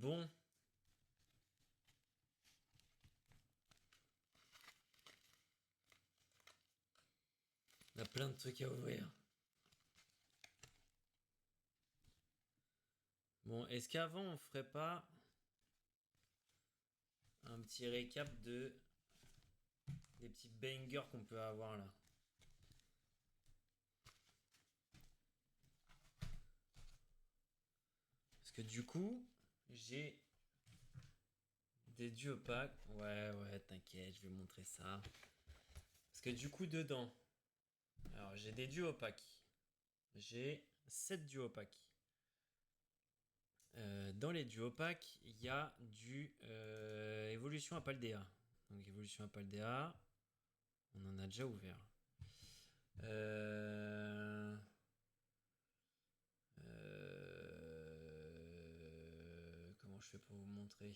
Bon. On a plein de trucs à ouvrir. Bon, est-ce qu'avant on ferait pas un petit récap des petits bangers qu'on peut avoir là? Parce que du coup, j'ai des duopacs. Ouais, t'inquiète, je vais montrer ça. Parce que du coup, dedans, alors j'ai des duopacs. J'ai 7 duopacs. Dans les duopacs, il y a du évolution à Paldea. Donc évolution à Paldea, on en a déjà ouvert. Comment je fais pour vous montrer?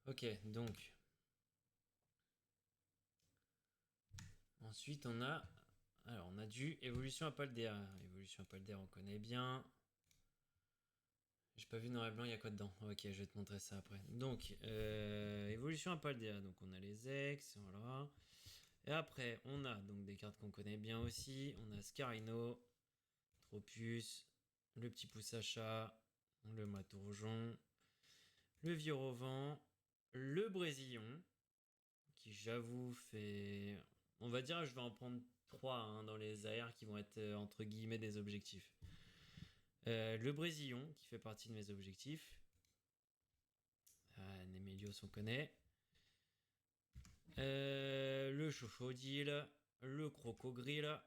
Ok, donc. Ensuite, on a. Alors, on a du évolution à Paldea. Évolution à Paldea, on connaît bien. J'ai pas vu noir et blanc, il y a quoi dedans? Ok, je vais te montrer ça après. Donc, évolution à Paldea. Donc, on a les ex, voilà. Et après, on a donc des cartes qu'on connaît bien aussi. On a Scarino, Tropius, le petit Poussacha, le Matourjon, le Virovan, le Brésillon, qui j'avoue fait. On va dire, je vais en prendre 3 dans les AR qui vont être entre guillemets des objectifs. Le Brésillon, qui fait partie de mes objectifs. Némélios, on connaît. Le Chochodile, le Crocogrille,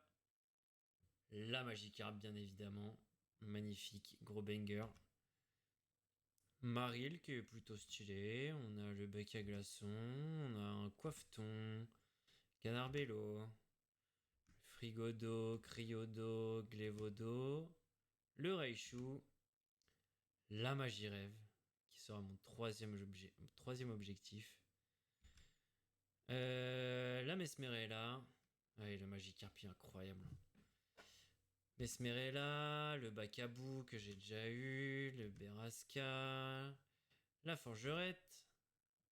la Magikarp, bien évidemment. Magnifique, gros banger. Maril, qui est plutôt stylé. On a le bec à glaçons. On a un coiffeton. Canarbello. Frigodo, Cryodo, Glévodo. Le Raichu. La Magirève, qui sera mon troisième objectif. La Mesmerella. Ouais, le Magikarp est incroyable. Mesmerella, le Bacabou que j'ai déjà eu, le Berasca, la Forgerette,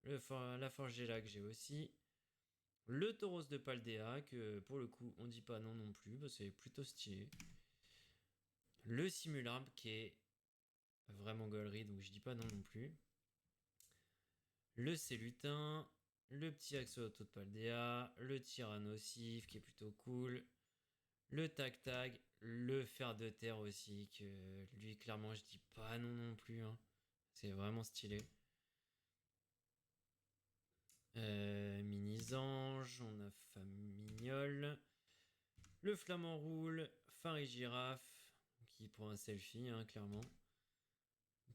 la Forgella que j'ai aussi, le Tauros de Paldea que pour le coup on dit pas non plus parce que c'est plutôt stylé, le Simularbe qui est vraiment gaulerie donc je dis pas non plus, le Célutin, le petit Axolotl de Paldea, le Tyrannosif qui est plutôt cool, le Tac-Tag, le Fer de Terre aussi, que lui clairement je dis pas non plus. C'est vraiment stylé. Mini-Ange, on a Famignol, le Flamant Roule, Farigiraffe, qui pour un selfie, clairement.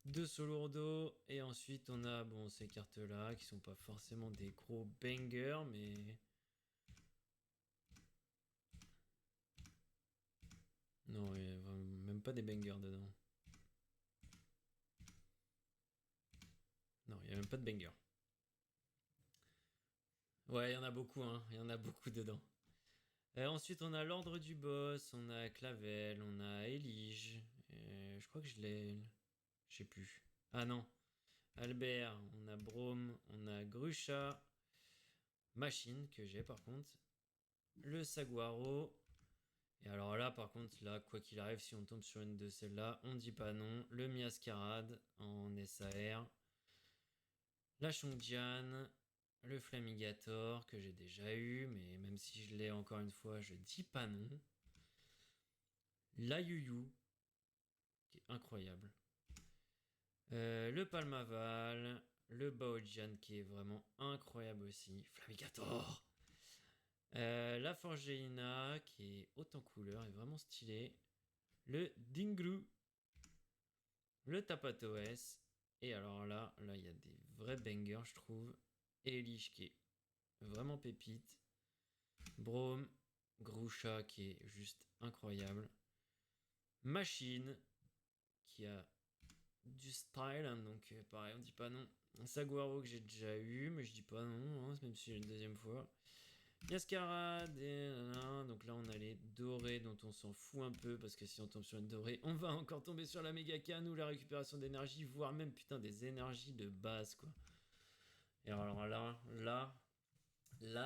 Deux Solourdo, et ensuite on a ces cartes là qui sont pas forcément des gros bangers, mais. Non, il y a même pas des bangers dedans. Non, il n'y a même pas de banger. Ouais, il y en a beaucoup, il y en a beaucoup dedans. Ensuite, on a l'ordre du boss, on a Clavel, on a Elige. Je crois que je l'ai. Je sais plus. Ah non. Albert, on a Brome, on a Grusha. Machine, que j'ai par contre. Le Saguaro. Et alors là, par contre, là, quoi qu'il arrive, si on tombe sur une de celles-là, on dit pas non. Le Miascarade en SAR. La Chongjian. Le Flamigator, que j'ai déjà eu, mais même si je l'ai encore une fois, je dis pas non. La Yuyu, qui est incroyable. Le Palmaval, le Baojian qui est vraiment incroyable aussi. Flamigator. La Forgeina qui est haute en couleur et vraiment stylé. Le Dinglu. Le Tapatoes. Et alors là, il y a des vrais bangers, je trouve. Elish qui est vraiment pépite. Brome. Grusha qui est juste incroyable. Machine qui a du style, hein, donc pareil, on dit pas non. Un Saguaro que j'ai déjà eu, mais je dis pas non, hein, même si j'ai une deuxième fois. Yascarade, donc là on a les dorés dont on s'en fout un peu parce que si on tombe sur une dorée, on va encore tomber sur la méga canne ou la récupération d'énergie, voire même putain des énergies de base quoi. Et alors là,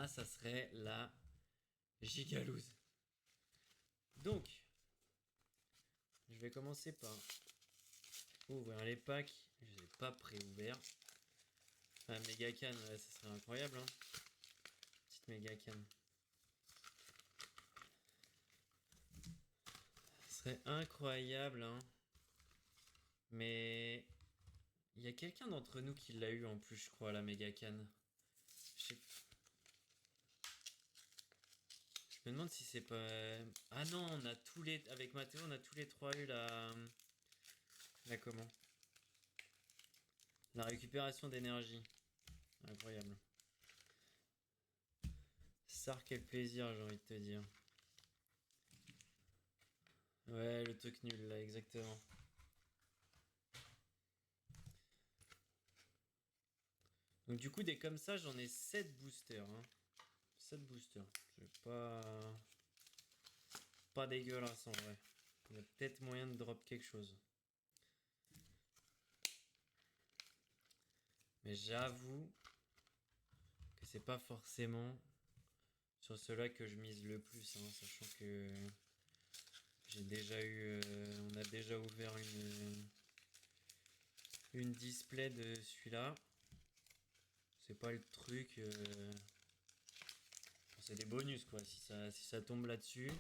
ça serait la gigalouse. Donc, je vais commencer par ouvrir les packs. Je les ai pas pré-ouverts. Enfin, méga canne, ouais, ça serait incroyable. Hein. Petite méga canne. Ça serait incroyable. Hein. Mais il y a quelqu'un d'entre nous qui l'a eu en plus, je crois, la méga canne. Je me demande si c'est pas. Ah non, on a tous les. Avec Mathéo, on a tous les trois eu la. La comment? La récupération d'énergie. Incroyable. Ça, quel plaisir, j'ai envie de te dire. Ouais, le truc nul là, exactement. Donc du coup, des comme ça, j'en ai 7 boosters. Hein. 7 boosters. C'est pas... Pas dégueulasse en vrai. Il y a peut-être moyen de drop quelque chose. Mais j'avoue que c'est pas forcément sur cela que je mise le plus. Hein, sachant que j'ai déjà eu... on a déjà ouvert une display de celui-là. C'est pas le truc... c'est des bonus quoi, si ça tombe là-dessus.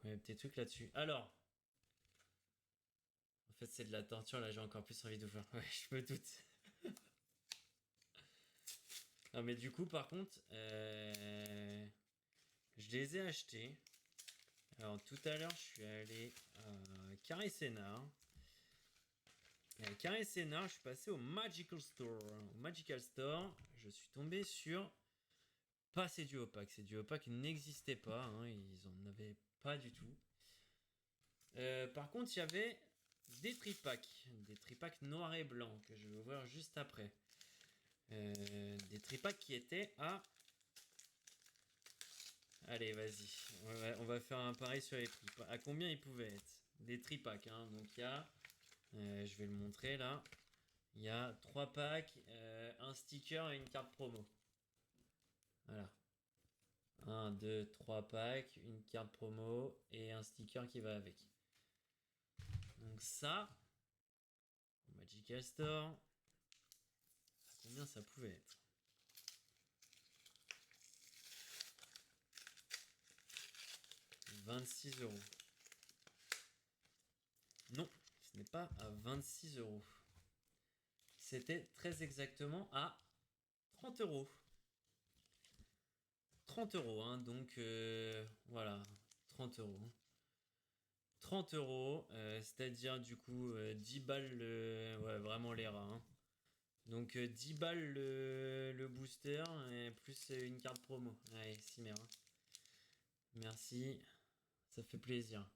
Ouais, petit truc là-dessus. Alors, en fait c'est de la torture, là j'ai encore plus envie d'ouvrir. Ouais, je me doute. Non mais du coup par contre, je les ai achetés. Alors tout à l'heure je suis allé à Carré Sénard. Et à Carré Sénard, je suis passé au Magical Store. Au Magical Store, je suis tombé sur... Pas c'est du opaque. C'est du opaque n'existait pas. Hein, ils en avaient pas du tout. Par contre, il y avait des tripacks. Des tripacks noirs et blancs que je vais ouvrir juste après. Des tripacks qui étaient à... Allez, vas-y. On va faire un pari sur les tripacks. À combien ils pouvaient être? Des tripacks. Hein. Donc il y a... je vais le montrer là. Il y a 3 packs, un sticker et une carte promo. Voilà. 1, 2, 3 packs, une carte promo et un sticker qui va avec. Donc ça, Magical Store, combien ça pouvait être? « 26 €. Non, ce n'est pas à 26 €. C'était très exactement à 30 €. 30 €, hein, donc voilà, 30 €. 30 €, c'est-à-dire du coup 10 balles, ouais, vraiment les rats. Hein. Donc 10 balles le booster et plus une carte promo. Allez, si merde. Merci, ça fait plaisir.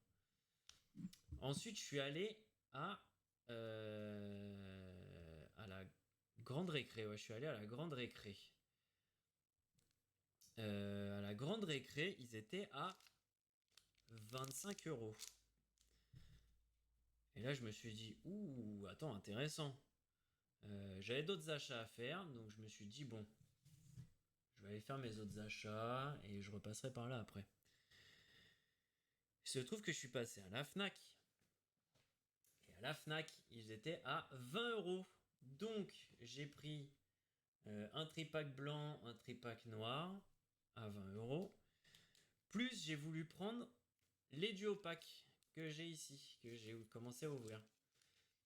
Ensuite, je suis allé à la grande récré. Ouais, je suis allé à la grande récré. À la grande récré, ils étaient à 25 €. Et là, je me suis dit, ouh, attends, intéressant. J'avais d'autres achats à faire, donc je me suis dit, bon, je vais aller faire mes autres achats et je repasserai par là après. Il se trouve que je suis passé à la Fnac. Et à la Fnac, ils étaient à 20 €. Donc, j'ai pris un tripack blanc, un tripack noir à 20 €. Plus, j'ai voulu prendre les duo packs que j'ai ici, que j'ai commencé à ouvrir.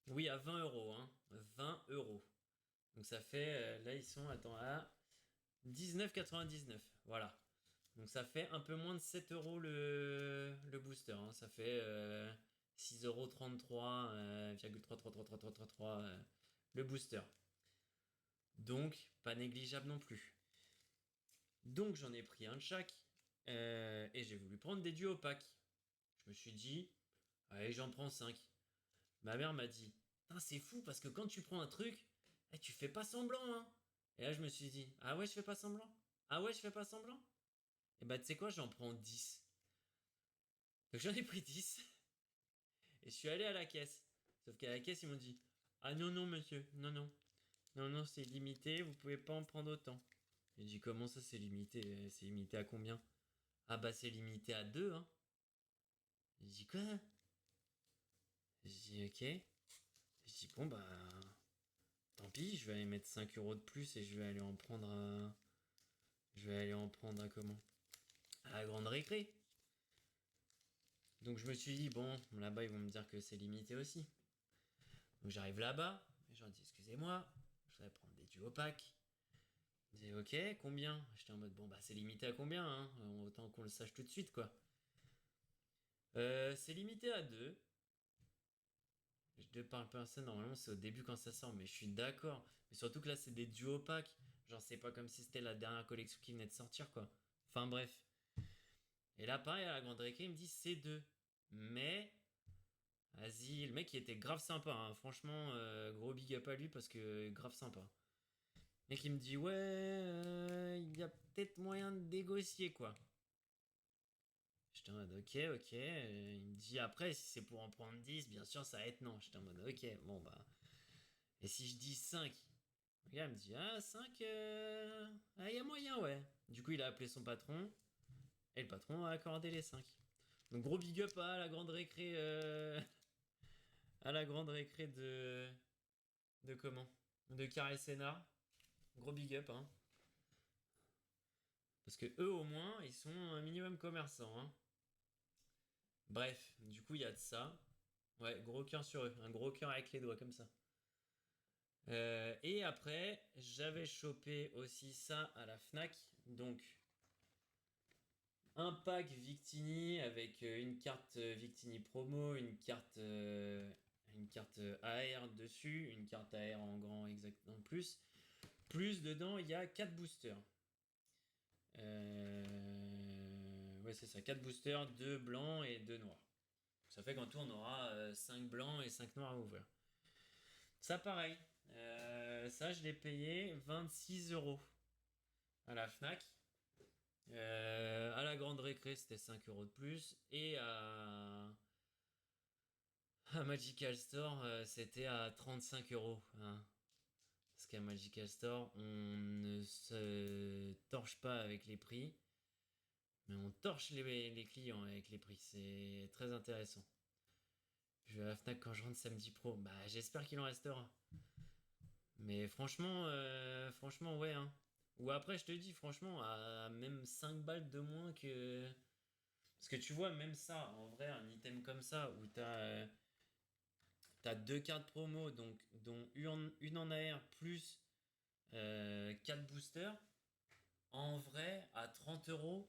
Oui, à 20 €. Hein. 20 €. Donc, ça fait. Là, ils sont. Attends, à 19,99. Voilà. Donc, ça fait un peu moins de 7 € le booster. Hein. Ça fait 6,33 €, le booster. Donc, pas négligeable non plus. Donc, j'en ai pris un de chaque. Et j'ai voulu prendre des duo packs. Je me suis dit, allez, j'en prends 5. Ma mère m'a dit, putain, c'est fou parce que quand tu prends un truc, tu fais pas semblant, hein. Et là, je me suis dit, ah ouais, je fais pas semblant. Ah ouais, je fais pas semblant. Et bah, tu sais quoi, j'en prends 10. Donc j'en ai pris 10 et je suis allé à la caisse. Sauf qu'à la caisse, ils m'ont dit, ah non, non, monsieur, non, non. Non, non, c'est limité, vous pouvez pas en prendre autant. J'ai dit, comment ça, c'est limité? C'est limité à combien? Ah bah, c'est limité à 2, hein. J'ai dit, quoi? J'ai dit, ok. J'ai dit, bon, bah, tant pis, je vais aller mettre 5 euros de plus et je vais aller en prendre à... Je vais aller en prendre à comment? À la grande récré. Donc je me suis dit, bon, là-bas, ils vont me dire que c'est limité aussi. Donc j'arrive là-bas, et je leur dis, excusez-moi, je voudrais prendre des duos packs. Ils disaient, ok, combien? J'étais en mode, bon, bah, c'est limité à combien, hein? Autant qu'on le sache tout de suite, quoi. C'est limité à 2. Deux par personne, normalement, c'est au début quand ça sort, mais je suis d'accord. Mais surtout que là, c'est des duos packs. Genre, c'est pas comme si c'était la dernière collection qui venait de sortir, quoi. Enfin, bref. Et là, pareil, à la grande récré, il me dit, c'est 2. Mais vas-y, le mec il était grave sympa, hein. Franchement, gros big up à lui parce que grave sympa. Le mec il me dit ouais, il y a peut-être moyen de négocier quoi. J'étais en mode ok, ok. Il me dit après si c'est pour en prendre 10, bien sûr ça va être non. J'étais en mode ok, bon bah. Et si je dis 5? Le gars me dit ah 5, il y a moyen ouais. Du coup il a appelé son patron et le patron a accordé les 5. Donc gros big up à la grande récré, à la grande récré de comment? De Carré Sénat. Gros big up, hein. Parce que eux, au moins, ils sont un minimum commerçants, hein. Bref, du coup, il y a de ça. Ouais, gros cœur sur eux. Un gros cœur avec les doigts, comme ça. Et après, j'avais chopé aussi ça à la Fnac. Donc, un pack Victini avec une carte Victini promo, une carte AR dessus, une carte AR en grand exact en plus. Plus dedans, il y a 4 boosters. Ouais, c'est ça, 4 boosters, 2 blancs et 2 noirs. Ça fait qu'en tout, on aura 5 blancs et 5 noirs à ouvrir. Ça, pareil. Ça, je l'ai payé 26 euros à la Fnac. À la grande récré, c'était 5 euros de plus. Et à Magical Store, c'était à 35 euros, hein. Parce qu'à Magical Store, on ne se torche pas avec les prix. Mais on torche les clients avec les prix. C'est très intéressant. Je vais à la Fnac quand je rentre samedi pro. Bah, j'espère qu'il en restera. Mais franchement, ouais, hein. Ou après, je te dis, franchement, à même 5 balles de moins que. Parce que tu vois, même ça, en vrai, un item comme ça, où t'as 2 cartes promo, donc, dont une en AR plus 4 boosters, en vrai, à 30 euros,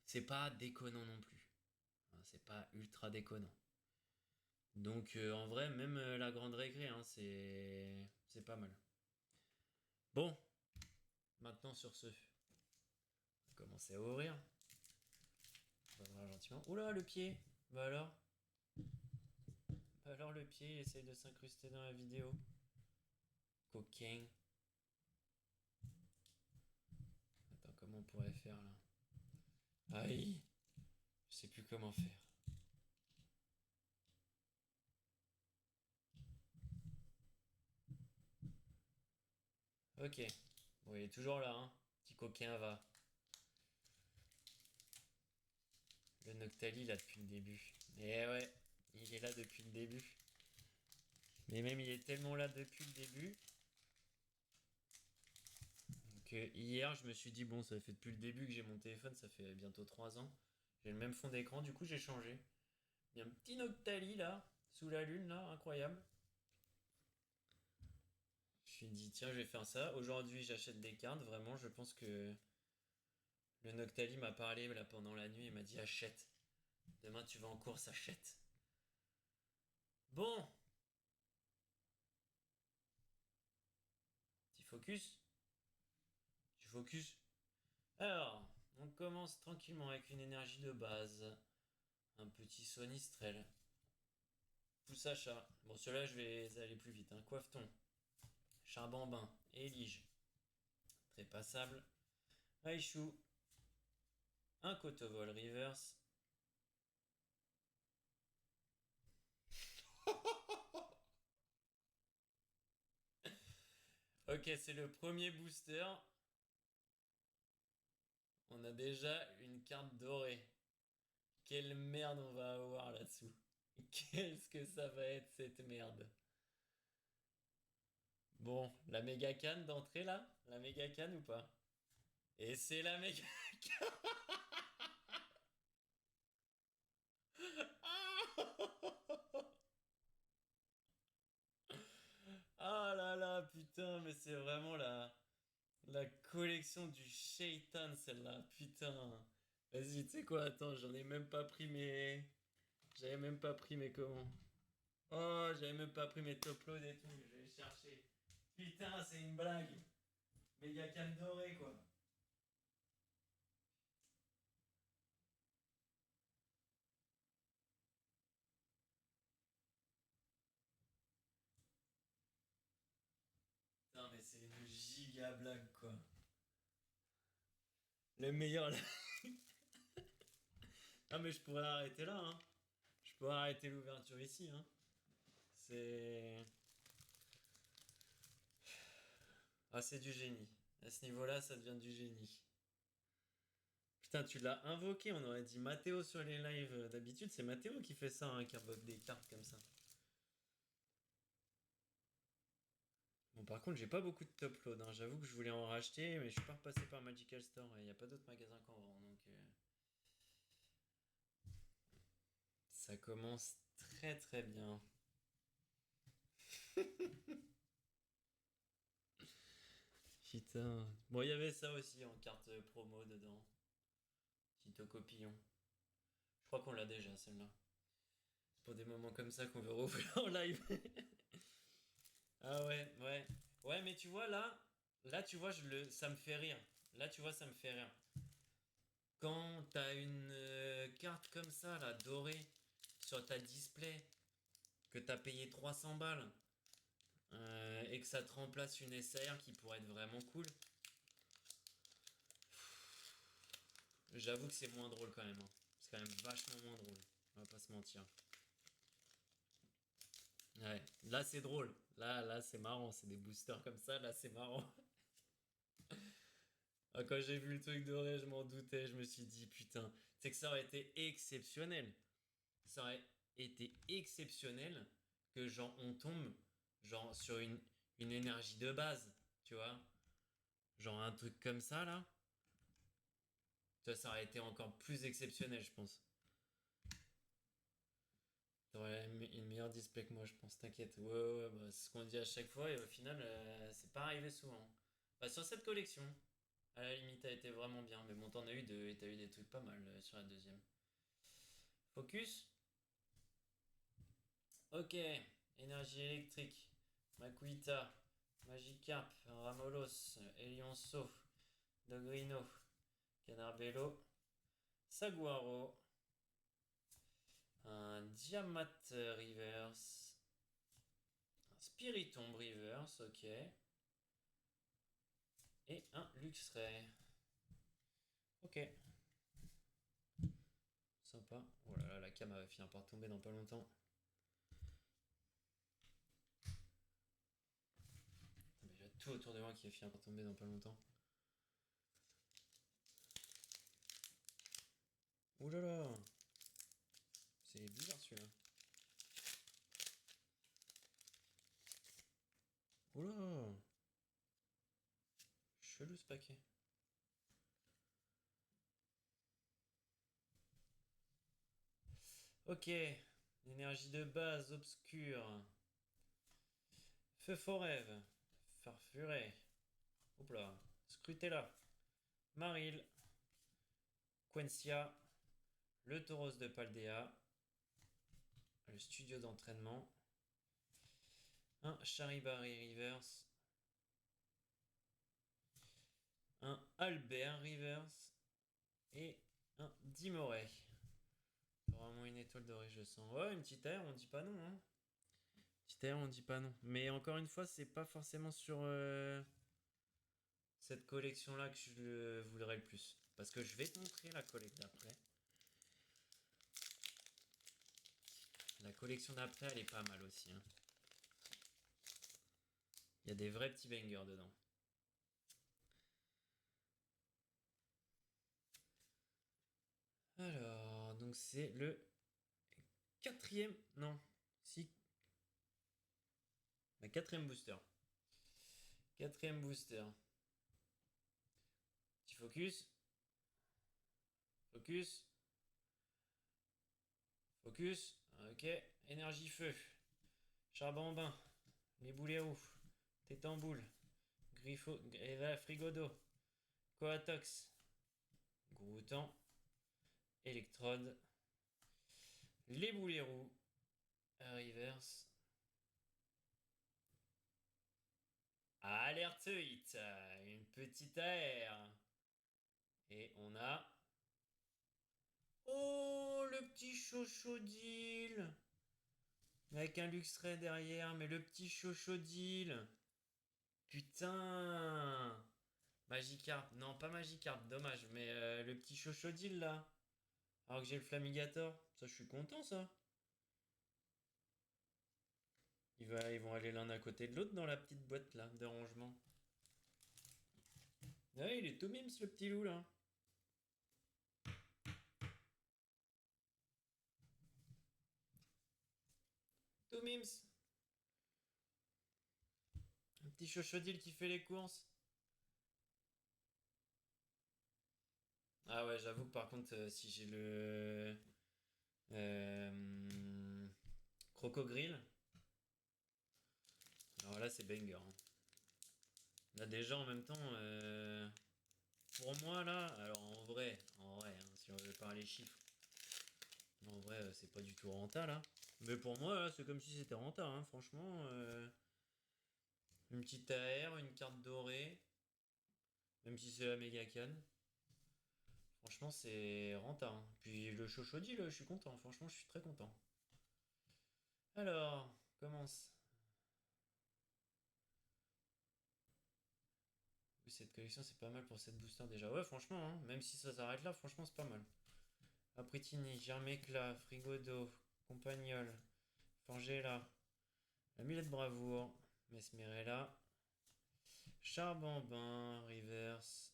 c'est pas déconnant non plus. Enfin, c'est pas ultra déconnant. Donc en vrai, même la grande récré, hein, c'est pas mal. Bon, maintenant sur ce, on va commencer à ouvrir. On va ouvrir gentiment. Oula, le pied. Bah alors? Bah alors le pied, il essaye de s'incruster dans la vidéo. Coquin. Attends, comment on pourrait faire là? Aïe, je sais plus comment faire. Ok, bon, il est toujours là, hein. Petit coquin va. Le Noctali là depuis le début. Et ouais, il est là depuis le début. Mais même il est tellement là depuis le début que hier je me suis dit bon ça fait depuis le début que j'ai mon téléphone, ça fait bientôt 3 ans. J'ai le même fond d'écran, du coup j'ai changé. Il y a un petit Noctali là, sous la lune là, incroyable. Je me suis dit tiens je vais faire ça. Aujourd'hui j'achète des cartes, vraiment je pense que le Noctali m'a parlé là pendant la nuit, il m'a dit achète. Demain tu vas en course, achète. Bon, petit focus. Tu focus. Alors, on commence tranquillement avec une énergie de base. Un petit Sonistrel. Pousse achat. Bon, ceux-là, je vais aller plus vite. Hein. Coiffeton, Charbambin, Élige, très passable. Raichu, un Cotovol reverse. Ok, c'est le premier booster. On a déjà une carte dorée. Quelle merde on va avoir là-dessous. Qu'est-ce que ça va être cette merde. Bon, la méga canne d'entrée là. La méga canne ou pas? Et c'est la méga canne. Ah là là, putain, mais c'est vraiment la collection du shaitan celle-là. Putain. Vas-y, tu sais quoi, attends, j'en ai même pas pris mes... J'avais même pas pris mes comment. Oh, j'avais même pas pris mes top loads et tout. Je vais chercher. Putain, c'est une blague. Méga canne dorée quoi. Putain, mais c'est une giga blague quoi. Le meilleur là. Ah, mais je pourrais arrêter là, hein. Je pourrais arrêter l'ouverture ici, hein. C'est. Ah, c'est du génie. À ce niveau-là, ça devient du génie. Putain, tu l'as invoqué, on aurait dit Mathéo sur les lives. D'habitude, c'est Mathéo qui fait ça, hein, qui invoque des cartes comme ça. Bon, par contre, j'ai pas beaucoup de top load, hein. J'avoue que je voulais en racheter, mais je suis pas repassé par Magical Store et il n'y a pas d'autres magasins qu'en vend. Donc, ça commence très très bien. Putain. Bon, il y avait ça aussi en carte promo dedans. Tito Copillon. Je crois qu'on l'a déjà celle-là. C'est pour des moments comme ça qu'on veut rouvrir en live. Ah ouais, ouais. Ouais, mais tu vois là tu vois, ça me fait rire. Là tu vois, ça me fait rire. Quand t'as une carte comme ça, là, dorée, sur ta display, que t'as payé 300 balles, et que ça te remplace une SAR qui pourrait être vraiment cool, j'avoue que c'est moins drôle quand même. Hein. C'est quand même vachement moins drôle. On va pas se mentir. Ouais, là c'est drôle. Là c'est marrant. C'est des boosters comme ça. Là c'est marrant. Ah, quand j'ai vu le truc doré, je m'en doutais. Je me suis dit, putain, c'est que ça aurait été exceptionnel. Ça aurait été exceptionnel que genre on tombe genre sur une énergie de base. Tu vois? Genre un truc comme ça là. Ça aurait été encore plus exceptionnel, je pense. T'aurais une meilleure display que moi, je pense, t'inquiète. Ouais, ouais, bah, c'est ce qu'on dit à chaque fois et au final, c'est pas arrivé souvent. Bah, sur cette collection, à la limite, a été vraiment bien. Mais bon, t'en as eu deux et t'as eu des trucs pas mal sur la deuxième. Focus. Ok. Énergie électrique. Makuita. Magikarp. Ramolos. Elionso. Dogrino. Canarbello. Saguaro. Un Diamat Reverse. Un Spiritomb Reverse, ok. Et un Luxray. Ok. Sympa. Oh là là, la cam va finir par tomber dans pas longtemps. Il y a tout autour de moi qui va finir par tomber dans pas longtemps. Ouh là là. C'est bizarre celui-là. Ouh là. Chelou ce paquet. Ok. Énergie de base obscure. Feu forêve. Farfuret. Hop là. Scrutella. Maril. Quencia. Le Tauros de Paldea. Le studio d'entraînement. Un Charibari Reverse. Un Albert Reverse. Et un Dimoret. C'est vraiment une étoile dorée, je sens. Ouais, une petite air, on dit pas non. Hein. Petit air, on dit pas non. Mais encore une fois, c'est pas forcément sur cette collection-là que je le voudrais le plus. Parce que je vais te montrer la collecte d'après. La collection d'après, elle est pas mal aussi. Hein. Il y a des vrais petits bangers dedans. Alors, donc c'est le quatrième... Non, si... Le quatrième booster. Quatrième booster. Petit focus. Focus. Focus. Ok. Énergie feu. Charbon bain. Les boulets roux. Tête en boule. Griffo. Frigodo. Coatox. Groutan. Électrode. Les boulets roux. Reverse. Alerte hit. Une petite AR. Et on a... Oh, le petit chochodile. Avec un Luxray derrière, mais le petit chochodile. Putain. Magikarp. Non, pas Magikarp, dommage. Mais le petit chochodile là. Alors que j'ai le Flamigator. Ça, je suis content, ça. Ils vont aller l'un à côté de l'autre dans la petite boîte là, de rangement. Ah, il est tout mimes, le petit loup là. Tout mims. Un petit chochodile qui fait les courses. Ah ouais, j'avoue que par contre, si j'ai le Crocogrill, alors là c'est banger. Hein. Là déjà en même temps, pour moi là, alors en vrai, hein, si on veut parler chiffres, en vrai c'est pas du tout renta là. Mais pour moi là, c'est comme si c'était renta, hein, franchement. Une petite AR, une carte dorée, même si c'est la méga canne. Franchement, c'est renta. Hein. Puis le Chochodil, je suis content. Franchement, je suis très content. Alors, commence. Cette collection, c'est pas mal pour cette booster déjà. Ouais, franchement, hein, même si ça s'arrête là, franchement, c'est pas mal. Apritini, Germecla, Frigodo, Compagnol, Forgella, Amulette Bravoure, Mesmerella, Charbambin, Reverse,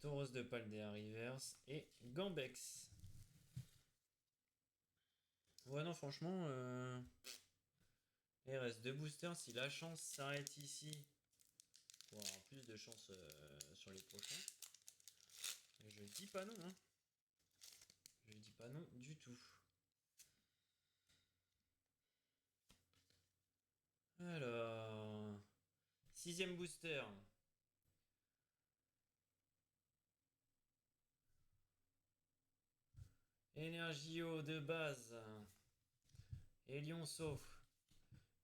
Tauros de Paldea, Reverse et Gambex. Ouais, non, franchement, il reste deux boosters. Si la chance s'arrête ici, pour avoir plus de chance sur les prochains. Et je dis pas non, hein. Je dis pas non du tout. Alors, sixième booster. Energio de base. Elionceau.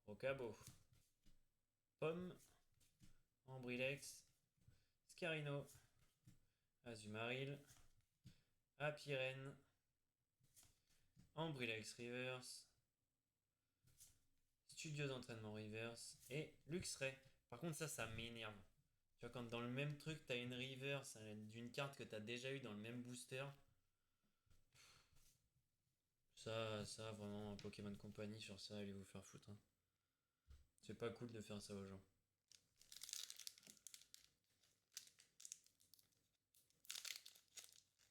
Rocabo. Pomme. Ambrilex. Scarino. Azumaril. Apirène. Ambrilex Reverse. Studio d'entraînement Reverse. Et Luxray. Par contre, ça m'énerve. Tu vois, quand dans le même truc, t'as une Reverse d'une carte que t'as déjà eu dans le même booster. Ça, vraiment, un Pokémon Company sur ça, allez vous faire foutre. Hein. C'est pas cool de faire ça aux gens.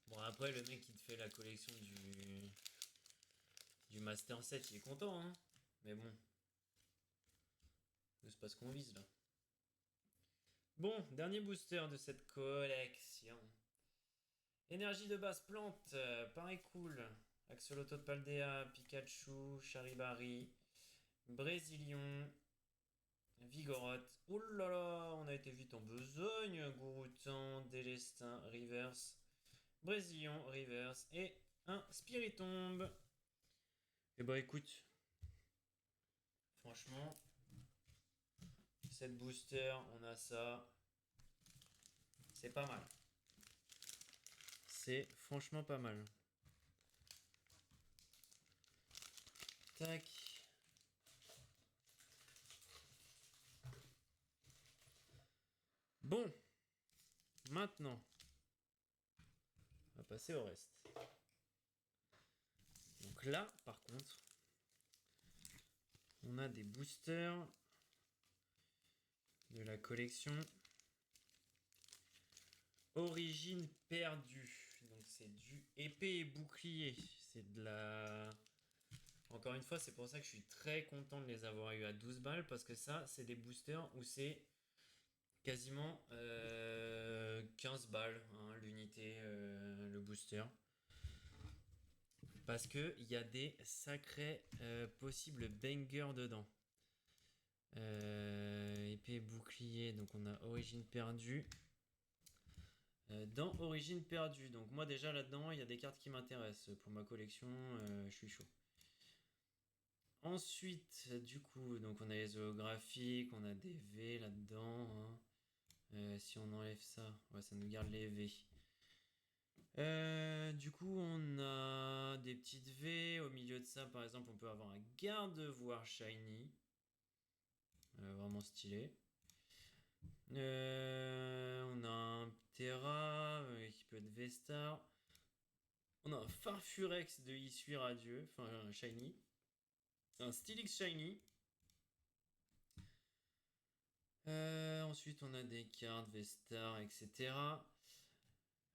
Bon, après, le mec qui te fait la collection du Master 7, il est content, hein. Mais bon, c'est pas ce qu'on vise là. Bon, dernier booster de cette collection. Énergie de base plante, pareil cool. Axolotl de Paldea, Pikachu, Charibari, Brésilion, Vigoroth. Oh là là, on a été vite en besogne. Gouroutan, Délestin, Reverse, Brésilion, Reverse et un Spiritomb. Et bah écoute, franchement, cette booster, on a ça. C'est pas mal. C'est franchement pas mal. Tac. Bon, maintenant, on va passer au reste. Donc là, par contre, on a des boosters de la collection Origine perdue. Donc c'est du épée et bouclier. C'est de la... Encore une fois, c'est pour ça que je suis très content de les avoir eu à 12 balles. Parce que ça, c'est des boosters où c'est quasiment 15 balles hein, l'unité, le booster. Parce qu'il y a des sacrés possibles bangers dedans. Épée et bouclier, donc on a Origine perdue. Dans Origine perdue, donc moi déjà là-dedans, il y a des cartes qui m'intéressent. Pour ma collection, je suis chaud. Ensuite, du coup, donc on a les holographiques, on a des V là-dedans. Hein. Si on enlève ça, ouais, ça nous garde les V. Du coup, on a des petites V. Au milieu de ça, par exemple, on peut avoir un garde-voir shiny. Vraiment stylé. On a un Terra qui peut être V-Star. On a un Farfurex de Issue Radieux, enfin un shiny. Un Stylix shiny. Ensuite, on a des cartes V-Star, etc.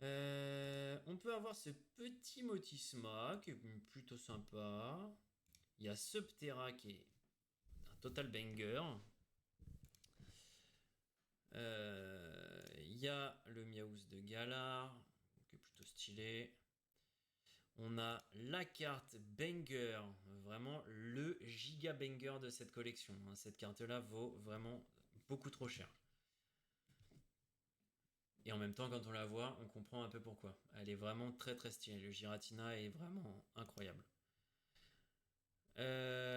On peut avoir ce petit Motisma qui est plutôt sympa. Il y a Subterra qui est un total banger. Il y a le Miaouz de Galar qui est plutôt stylé. On a la carte banger, vraiment le giga banger de cette collection. Cette carte-là vaut vraiment beaucoup trop cher. Et en même temps, quand on la voit, on comprend un peu pourquoi. Elle est vraiment très très stylée. Le Giratina est vraiment incroyable.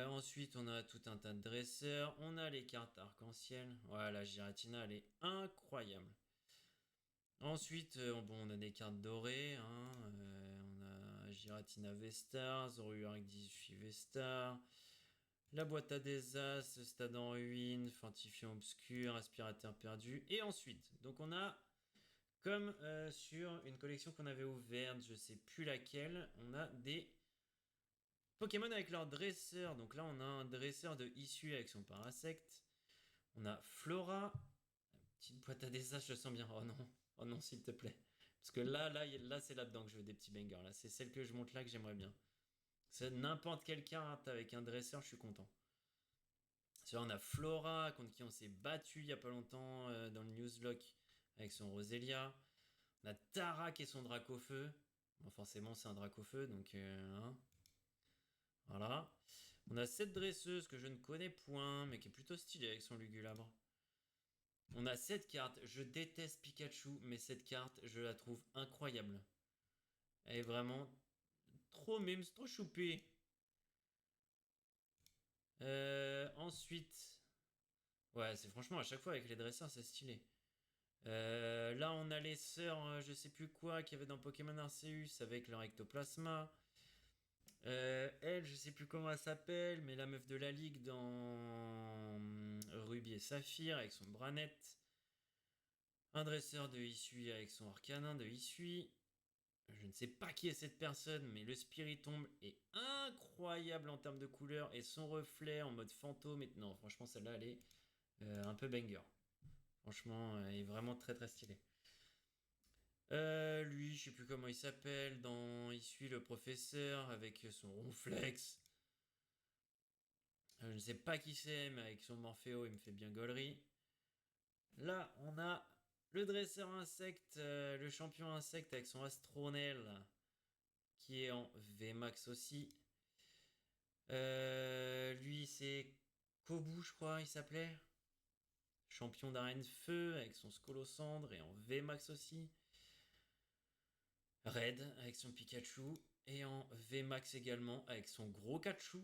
Ensuite, on a tout un tas de dresseurs. On a les cartes arc-en-ciel. Voilà, la Giratina, elle est incroyable. Ensuite, bon, on a des cartes dorées. Hein. On a Giratina V-Star, Zoruark 18 V-Star. La boîte à des as, Stade en ruine, Fortifiant obscur, Aspirateur perdu. Et ensuite, donc on a, comme sur une collection qu'on avait ouverte, je sais plus laquelle, on a des Pokémon avec leur dresseur. Donc là, on a un dresseur de Issue avec son Parasect. On a Flora. Petite boîte à des as, je sens bien. Oh non, oh non, s'il te plaît. Parce que là c'est là-dedans que je veux des petits bangers. Là, c'est celle que je monte là que j'aimerais bien. C'est n'importe quelle carte avec un dresseur, je suis content. Là, on a Flora, contre qui on s'est battu il y a pas longtemps dans le Nuzlocke avec son Roselia. On a Tarak et son Dracofeu. Bon, forcément, c'est un Dracofeu, donc hein. Voilà. On a cette dresseuse que je ne connais point, mais qui est plutôt stylée avec son Lugulabre. On a cette carte. Je déteste Pikachu, mais cette carte, je la trouve incroyable. Elle est vraiment trop mimes, trop choupée. Ensuite, ouais, c'est franchement à chaque fois avec les dresseurs, c'est stylé. Là, on a les sœurs, je sais plus quoi, qu'il y avait dans Pokémon Arceus avec leur ectoplasma. Elle, je sais plus comment elle s'appelle, mais la meuf de la ligue dans Ruby et Saphir avec son Branette. Un dresseur de Issui avec son Arcanin de Issui. Je ne sais pas qui est cette personne, mais le Spiritomb est incroyable en termes de couleur et son reflet en mode fantôme. Et... non, franchement, celle-là, elle est un peu banger. Franchement, elle est vraiment très très stylée. Lui, je sais plus comment il s'appelle. Il suit le professeur avec son ronflex. Je ne sais pas qui c'est, mais avec son Morpheo, il me fait bien gaulerie. Là, on a le dresseur insecte, le champion insecte avec son Astronel, qui est en VMAX aussi. Lui, c'est Kobu, je crois, il s'appelait. Champion d'arène feu avec son Scolosandre et en VMAX aussi. Red avec son Pikachu et en VMAX également avec son gros Kachu.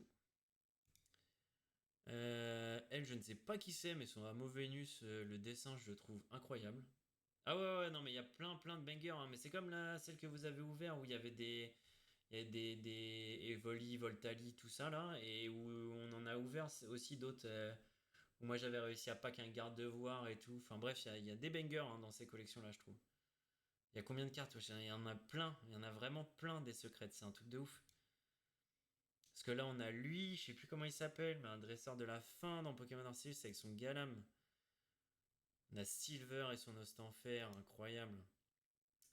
Elle, je ne sais pas qui c'est, mais son Amo Venus, le dessin, je le trouve incroyable. Ah ouais, non, mais il y a plein de bangers, hein, mais c'est comme celle que vous avez ouvert où il y avait des Evoli, Voltali, tout ça là, et où on en a ouvert aussi d'autres Où moi j'avais réussi à pack un garde-devoir et tout. Enfin bref, il y a des bangers hein, dans ces collections-là, je trouve. Il y a combien de cartes? Il y en a plein. Il y en a vraiment plein des secrètes. C'est un truc de ouf. Parce que là, on a lui, je sais plus comment il s'appelle, mais un dresseur de la fin dans Pokémon Arceus avec son Galam. On a Silver et son Ostenfer, incroyable.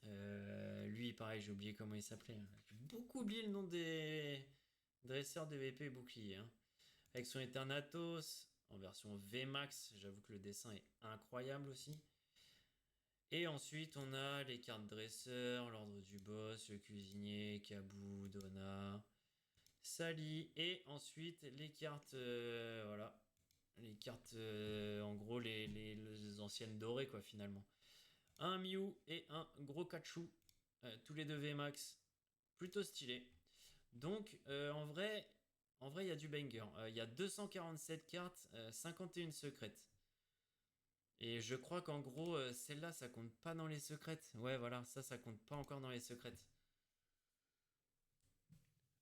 Lui, pareil, j'ai oublié comment il s'appelait. J'ai beaucoup oublié le nom des dresseurs de VP et bouclier. Hein. Avec son Eternatus en version VMAX, j'avoue que le dessin est incroyable aussi. Et ensuite, on a les cartes dresseurs, l'ordre du boss, le cuisinier, Kabou, Donna, Sally. Et ensuite, les cartes, voilà. Les cartes, en gros, les anciennes dorées, quoi, finalement. Un Mew et un gros Kachu. Tous les deux VMAX. Plutôt stylé. Donc, en vrai, il y a du banger. Il y a 247 cartes, 51 secrètes. Et je crois qu'en gros, celle-là, ça compte pas dans les secrètes. Ouais, voilà, ça compte pas encore dans les secrètes.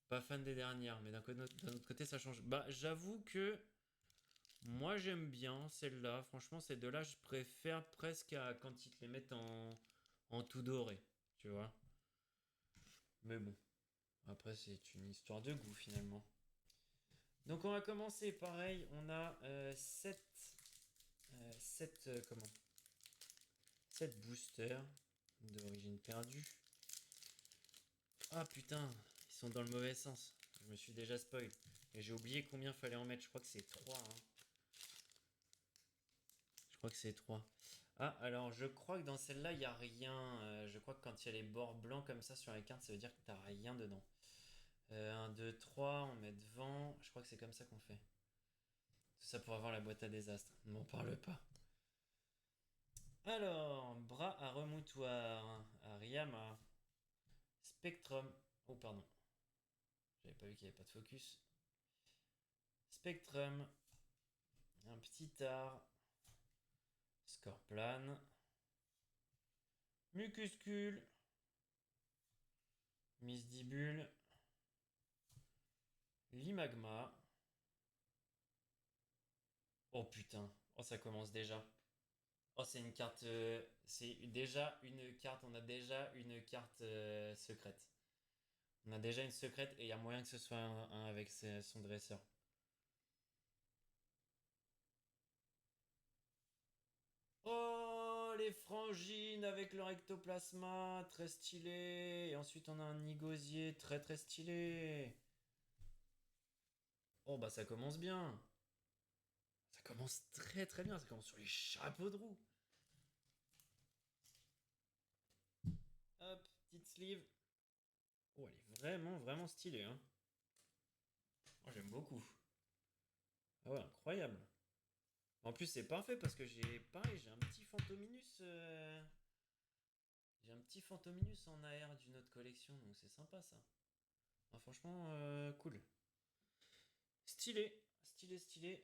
Pas fan des dernières, mais d'un autre côté, ça change. Bah, j'avoue que moi, j'aime bien celle-là. Franchement, ces deux-là, je préfère presque à quand ils te les mettent en tout doré. Tu vois. Mais bon, après, c'est une histoire de goût finalement. Donc, on va commencer pareil. On a 7. 7 comment 7 boosters d'origine perdue. Ah putain, ils sont dans le mauvais sens. Je me suis déjà spoil. Et j'ai oublié combien fallait en mettre. Je crois que c'est 3. Hein. Je crois que c'est 3. Ah, alors je crois que dans celle-là, il n'y a rien. Je crois que quand il y a les bords blancs comme ça sur les cartes, ça veut dire que t'as rien dedans. 1, 2, 3, on met devant. Je crois que c'est comme ça qu'on fait. Tout ça pour avoir la boîte à désastre. Ne m'en parle pas. Alors, bras à remoutoir. Ariama. Spectrum. Oh, pardon. J'avais pas vu qu'il n'y avait pas de focus. Spectrum. Un petit art. Scorplan. Mucuscule. Misdibule. Limagma. Oh putain. Oh, ça commence déjà. Oh, c'est une carte. C'est déjà une carte. On a déjà une carte secrète. On a déjà une secrète et il y a moyen que ce soit un avec son dresseur. Oh, les frangines avec leur ectoplasma, très stylé. Et ensuite, on a un nigosier, très très stylé. Oh, bah ça commence bien. Ça commence très très bien. Ça commence sur les chapeaux de roue. Hop, petite sleeve. Oh, elle est vraiment vraiment stylée. Hein. Oh, j'aime beaucoup. Ah ouais, incroyable. En plus, c'est parfait parce que j'ai un petit Fantominus. J'ai un petit Fantominus en AR d'une autre collection, donc c'est sympa ça. Ah, franchement, cool. Stylé, stylé, stylé.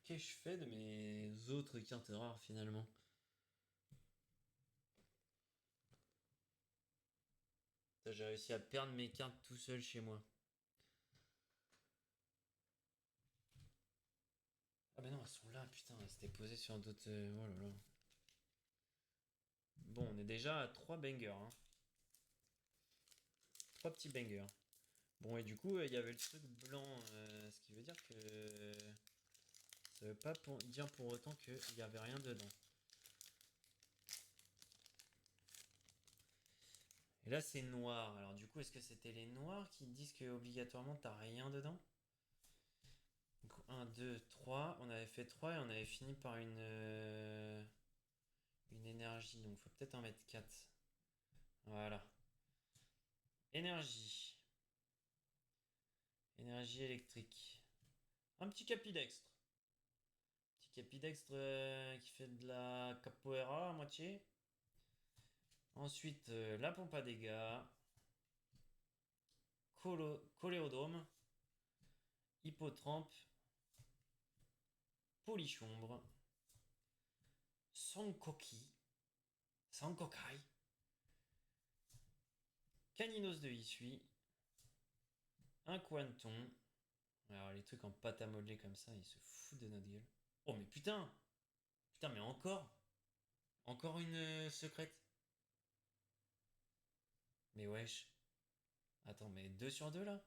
Qu'est-ce que je fais de mes autres cartes rares finalement? J'ai réussi à perdre mes cartes tout seul chez moi. Ah bah non, elles sont là, putain, elles s'étaient posées sur d'autres... oh là là. Bon, on est déjà à 3 bangers. Hein. 3 petits bangers. Bon, et du coup, il y avait le truc blanc, ce qui veut dire que... Ça veut pas dire pour autant qu'il n'y avait rien dedans. Et là, c'est noir. Alors, du coup, est-ce que c'était les noirs qui disent que obligatoirement t'as rien dedans? Du coup, 1, 2, 3. On avait fait 3 et on avait fini par une énergie. Donc, faut peut-être en mettre 4. Voilà. Énergie. Énergie électrique. Un petit capidextre. Petit capidextre qui fait de la capoeira à moitié. Ensuite, la pompe à dégâts. Coléodrome. Hippotrampe. Polichombre. Sankoki. Sankokai. Caninos de Issui. Un Quanton. trucs en pâte à modeler comme ça, il se fout de notre gueule. Oh mais putain! Putain mais encore! Encore une secrète? Mais wesh. Attends, mais 2 sur 2 là?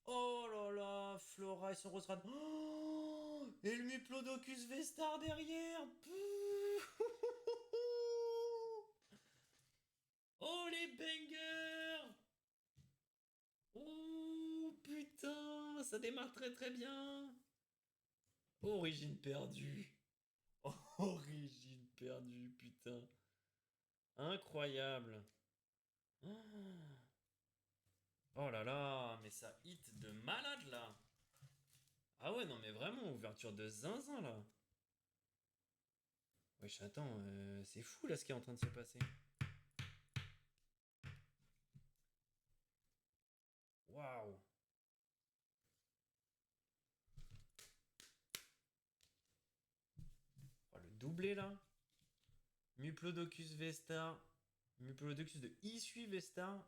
Oh là là, Flora et son Rosrad. Oh, et le Muplodocus Vestar derrière. Oh les bangers. Oh putain, ça démarre très très bien. Origine perdue. Origine perdue, putain. Incroyable. Oh là là, mais ça hit de malade là. Ah ouais, non mais vraiment, ouverture de zinzin là. Wesh, attends, c'est fou là ce qui est en train de se passer. Waouh. Oh, le doublé là. Muplodocus Vestar. Muplodocus de Issui Vestar.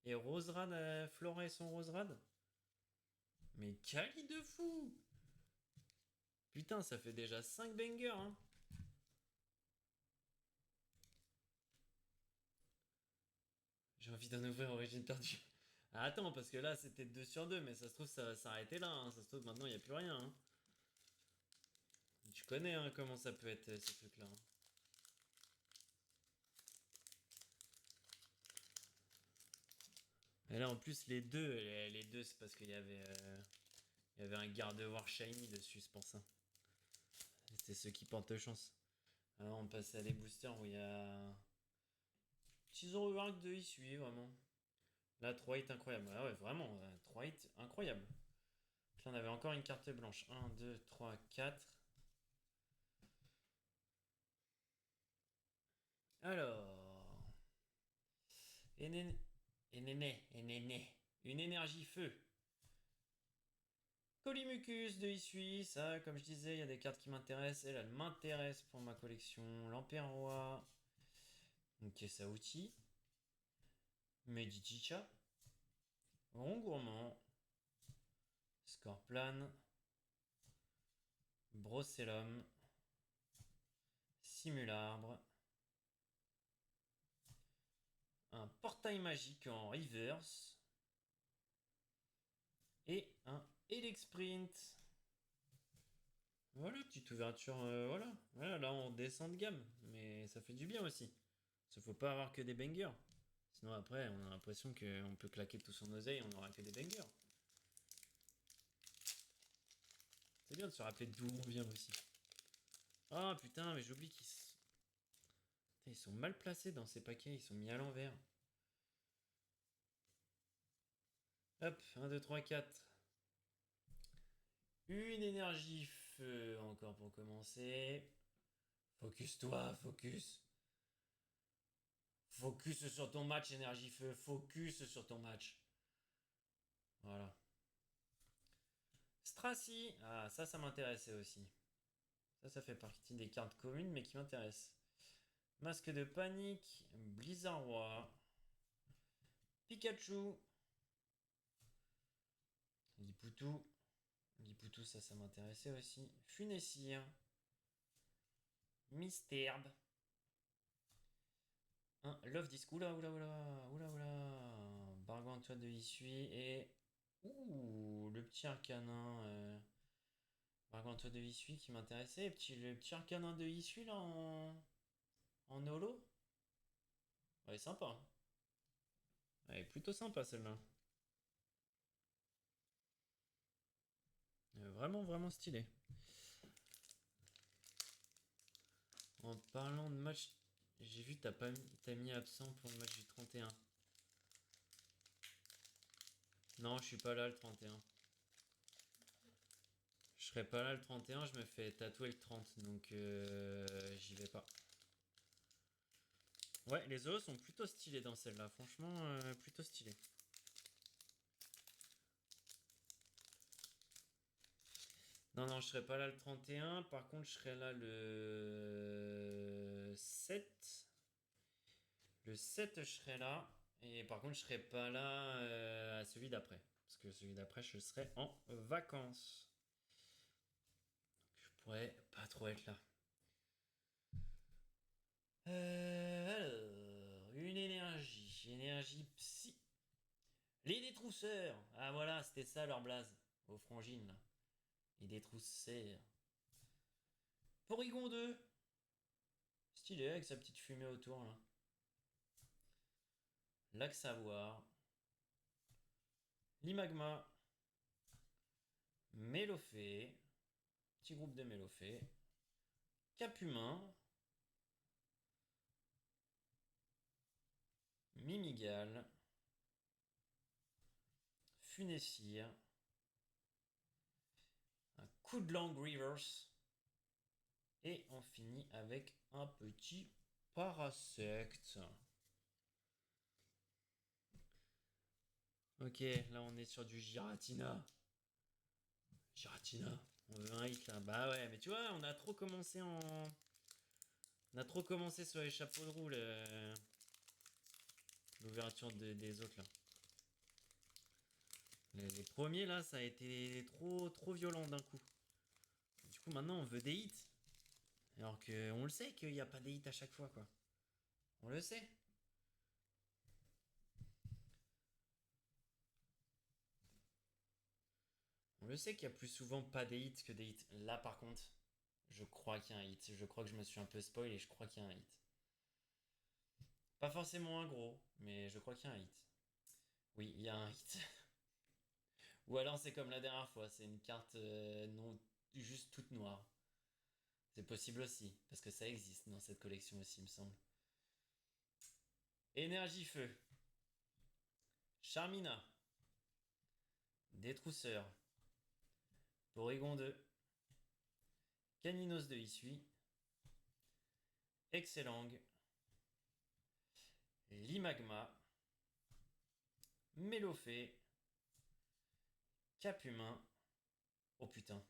Et Roserad, Flora et son Roserad. Mais quali de fou. Putain, ça fait déjà 5 bangers hein. J'ai envie d'en ouvrir Origine perdue. Ah, attends, parce que là c'était 2 sur 2, mais ça se trouve ça va s'arrêter là. Hein. Ça se trouve maintenant il n'y a plus rien. Hein. Tu connais hein, comment ça peut être ces trucs là. Hein. Et là en plus les deux c'est parce qu'il y avait un garde-voir shiny dessus, c'est pour ça. C'était ceux qui portent chance. Alors on passe à des boosters où il y a 6 euros de issue, vraiment. Là 3 hits incroyable. Ah ouais vraiment, 3 hits incroyable. Là on avait encore une carte blanche. 1, 2, 3, 4. Alors. Énéné. Énéné. Une énergie feu. Colimucus de Issui, ça, comme je disais, il y a des cartes qui m'intéressent. Elle m'intéresse pour ma collection. L'Empérois. Ok, ça outil. Mediticha. Rongourmand. Scorplan. Brocellum. Simularbre. Un portail magique en reverse. Et un Elexprint. Voilà, petite ouverture, voilà. Voilà, là on descend de gamme, mais ça fait du bien aussi. Il faut pas avoir que des bangers. Sinon après, on a l'impression qu'on peut claquer tout son oseille, on aura que des bangers. C'est bien de se rappeler d'où on vient aussi. Ah putain, mais j'oublie ils sont mal placés dans ces paquets, ils sont mis à l'envers. Hop, 1, 2, 3, 4. Une énergie feu encore pour commencer. Focus-toi, focus. Focus sur ton match, énergie feu. Focus sur ton match. Voilà. Stracy. Ah, ça m'intéressait aussi. Ça fait partie des cartes communes, mais qui m'intéressent. Masque de panique. Blizzardroid. Pikachu. Lipoutou. Lipoutou, ça m'intéressait aussi. Funessir. Misterbe. Un Love Disc. Oula, oula, oula. Oula, oula. Bargantois de Issui. Et. Ouh, le petit arcanin. Gargantua de Issui qui m'intéressait. Le petit arcanin de Issui là en holo. Ouais, sympa. Hein. Ouais, plutôt sympa celle-là. Vraiment, vraiment stylé. En parlant de match, j'ai vu t'as mis absent pour le match du 31. Non, je suis pas là le 31. Je serai pas là le 31, je me fais tatouer le 30, donc j'y vais pas. Ouais, les os sont plutôt stylés dans celle-là, franchement, plutôt stylés. Non, non, je serai pas là le 31. Par contre, je serai là le 7. Le 7, je serai là. Et par contre, je serai pas là à celui d'après. Parce que celui d'après, je serai en vacances. Je pourrais pas trop être là. Alors, une énergie. Énergie psy. Les détrousseurs. Ah voilà, c'était ça leur blase. Aux frangines, là. Les détrousseurs. Porygon 2. Stylé avec sa petite fumée autour, là. Lac Savoir. Limagma. Mélophée. Petit groupe de Mélophée. Capumin. Mimigal. Funessir. Un coup de langue Reverse. Et on finit avec un petit Parasect. Ok, là on est sur du Giratina. Giratina. On veut un hit là. Bah ouais, mais tu vois, on a trop commencé en. On a trop commencé sur les chapeaux de roue, l'ouverture des autres là. Les premiers là, ça a été trop violent d'un coup. Du coup, maintenant on veut des hits. Alors qu'on le sait qu'il n'y a pas des hits à chaque fois quoi. On le sait. On le sait qu'il y a plus souvent pas des hits que des hits. Là par contre, je crois qu'il y a un hit. Je crois que je me suis un peu spoil et je crois qu'il y a un hit. Pas forcément un gros, mais je crois qu'il y a un hit. Oui, il y a un hit. Ou alors c'est comme la dernière fois, c'est une carte non juste toute noire. C'est possible aussi, parce que ça existe dans cette collection aussi, il me semble. Énergie Feu. Charmina. Détrousseur. Porygon 2. Caninos de Issui. Excellang. Limagma. Mélophée. Capumin. Oh putain.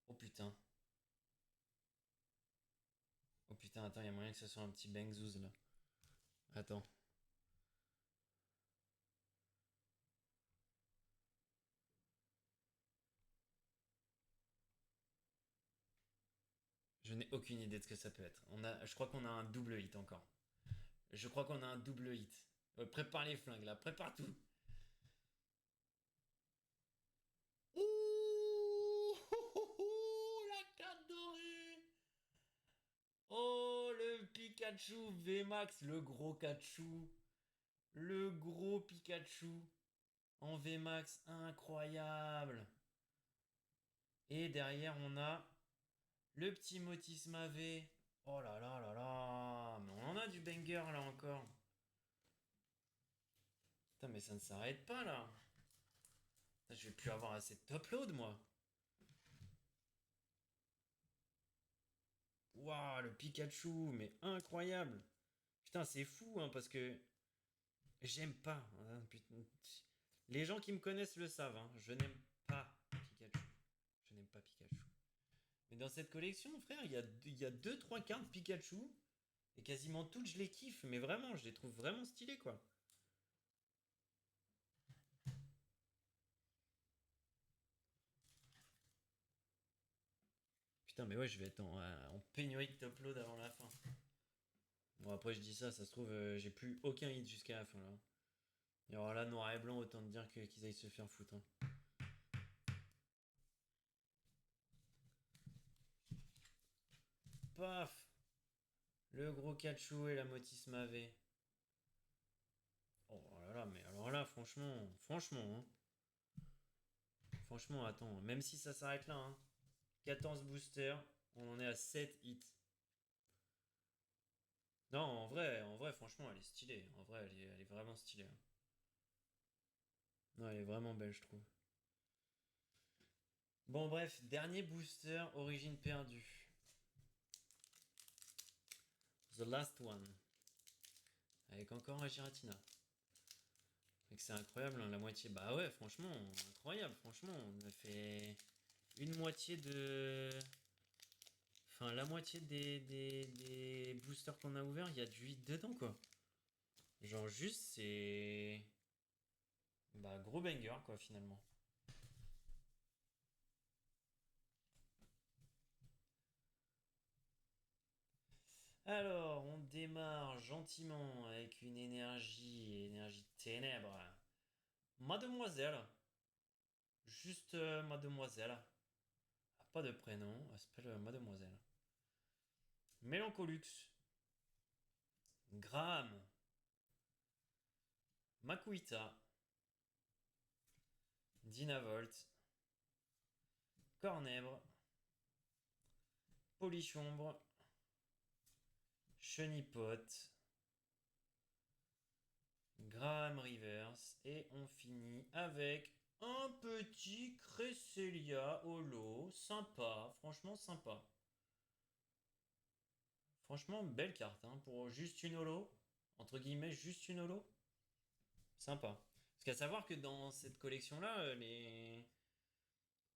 Oh putain. Oh putain, attends, il y a moyen que ce soit un petit Bangzouz là. Attends. Je n'ai aucune idée de ce que ça peut être. Je crois qu'on a un double hit encore. Je crois qu'on a un double hit. Prépare les flingues là, prépare tout. Ouh, la carte dorée. Oh, le Pikachu VMAX, le gros Kachu. Le gros Pikachu en VMAX, incroyable. Et derrière, on a le petit Motis Mavé. Oh là là là là. Mais on en a du banger là encore. Putain, mais ça ne s'arrête pas là. Putain, je vais plus avoir assez de top load moi. Waouh, le Pikachu, mais incroyable. Putain, c'est fou hein, parce que j'aime pas. Hein, les gens qui me connaissent le savent. Hein, je n'aime pas Pikachu. Je n'aime pas Pikachu. Mais dans cette collection, frère, il y a 2-3 cartes Pikachu. Et quasiment toutes, je les kiffe. Mais vraiment, je les trouve vraiment stylées, quoi. Putain, mais ouais, je vais être en pénurie de top load avant la fin. Bon, après, je dis ça, ça se trouve, j'ai plus aucun hit jusqu'à la fin, là. Et alors là, noir et blanc, autant te dire qu'ils aillent se faire foutre. Hein. Paf. Le gros Kachu et la Motis Mavé. Oh là là, mais alors là, franchement, hein. Franchement, attends, même si ça s'arrête là, hein. 14 boosters, on en est à 7 hits. Non, en vrai, franchement, elle est stylée. En vrai, elle est vraiment stylée. Hein. Non, elle est vraiment belle, je trouve. Bon, bref, dernier booster, origine perdue. The last one. Avec encore un Giratina. Et que c'est incroyable, hein, la moitié. Bah ouais, franchement, incroyable, franchement. On a fait une moitié de. Enfin, la moitié des boosters qu'on a ouverts, il y a du hit dedans, quoi. Genre, juste, c'est. Bah, gros banger, quoi, finalement. Alors, on démarre gentiment avec une énergie ténèbres. Mademoiselle. Juste mademoiselle. Ah, pas de prénom, elle s'appelle mademoiselle. Mélancolux. Graham. Makuita. Dinavolt. Cornèbre. Polichombre. Chenipote. Graham Rivers. Et on finit avec un petit Cresselia holo. Sympa, franchement sympa. Franchement, belle carte hein, pour juste une holo. Entre guillemets, juste une holo. Sympa. Parce qu'à savoir que dans cette collection-là,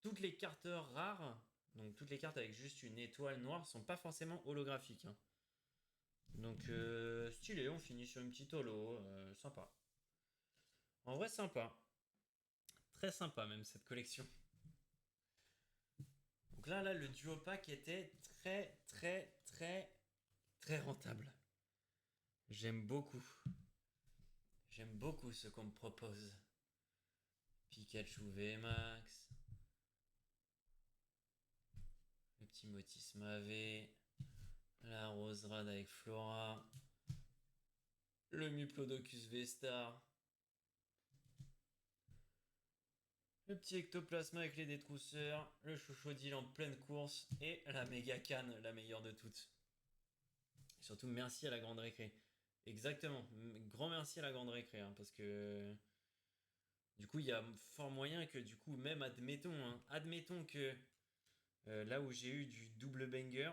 toutes les cartes rares, donc toutes les cartes avec juste une étoile noire, sont pas forcément holographiques. Hein. Donc stylé, on finit sur une petite holo. Sympa. En vrai, sympa. Très sympa même cette collection. Donc là, le duo pack était très rentable. J'aime beaucoup. J'aime beaucoup ce qu'on me propose. Pikachu VMAX. Le petit Motis Mavé. La Roserade avec Flora. Le Muplodocus V-Star. Le petit Ectoplasma avec les détrousseurs. Le Chouchodil en pleine course. Et la méga canne, la meilleure de toutes. Et surtout, merci à la Grande Récré. Exactement. Grand merci à la Grande Récré. Hein, parce que du coup, il y a fort moyen que du coup, même admettons que là où j'ai eu du double banger,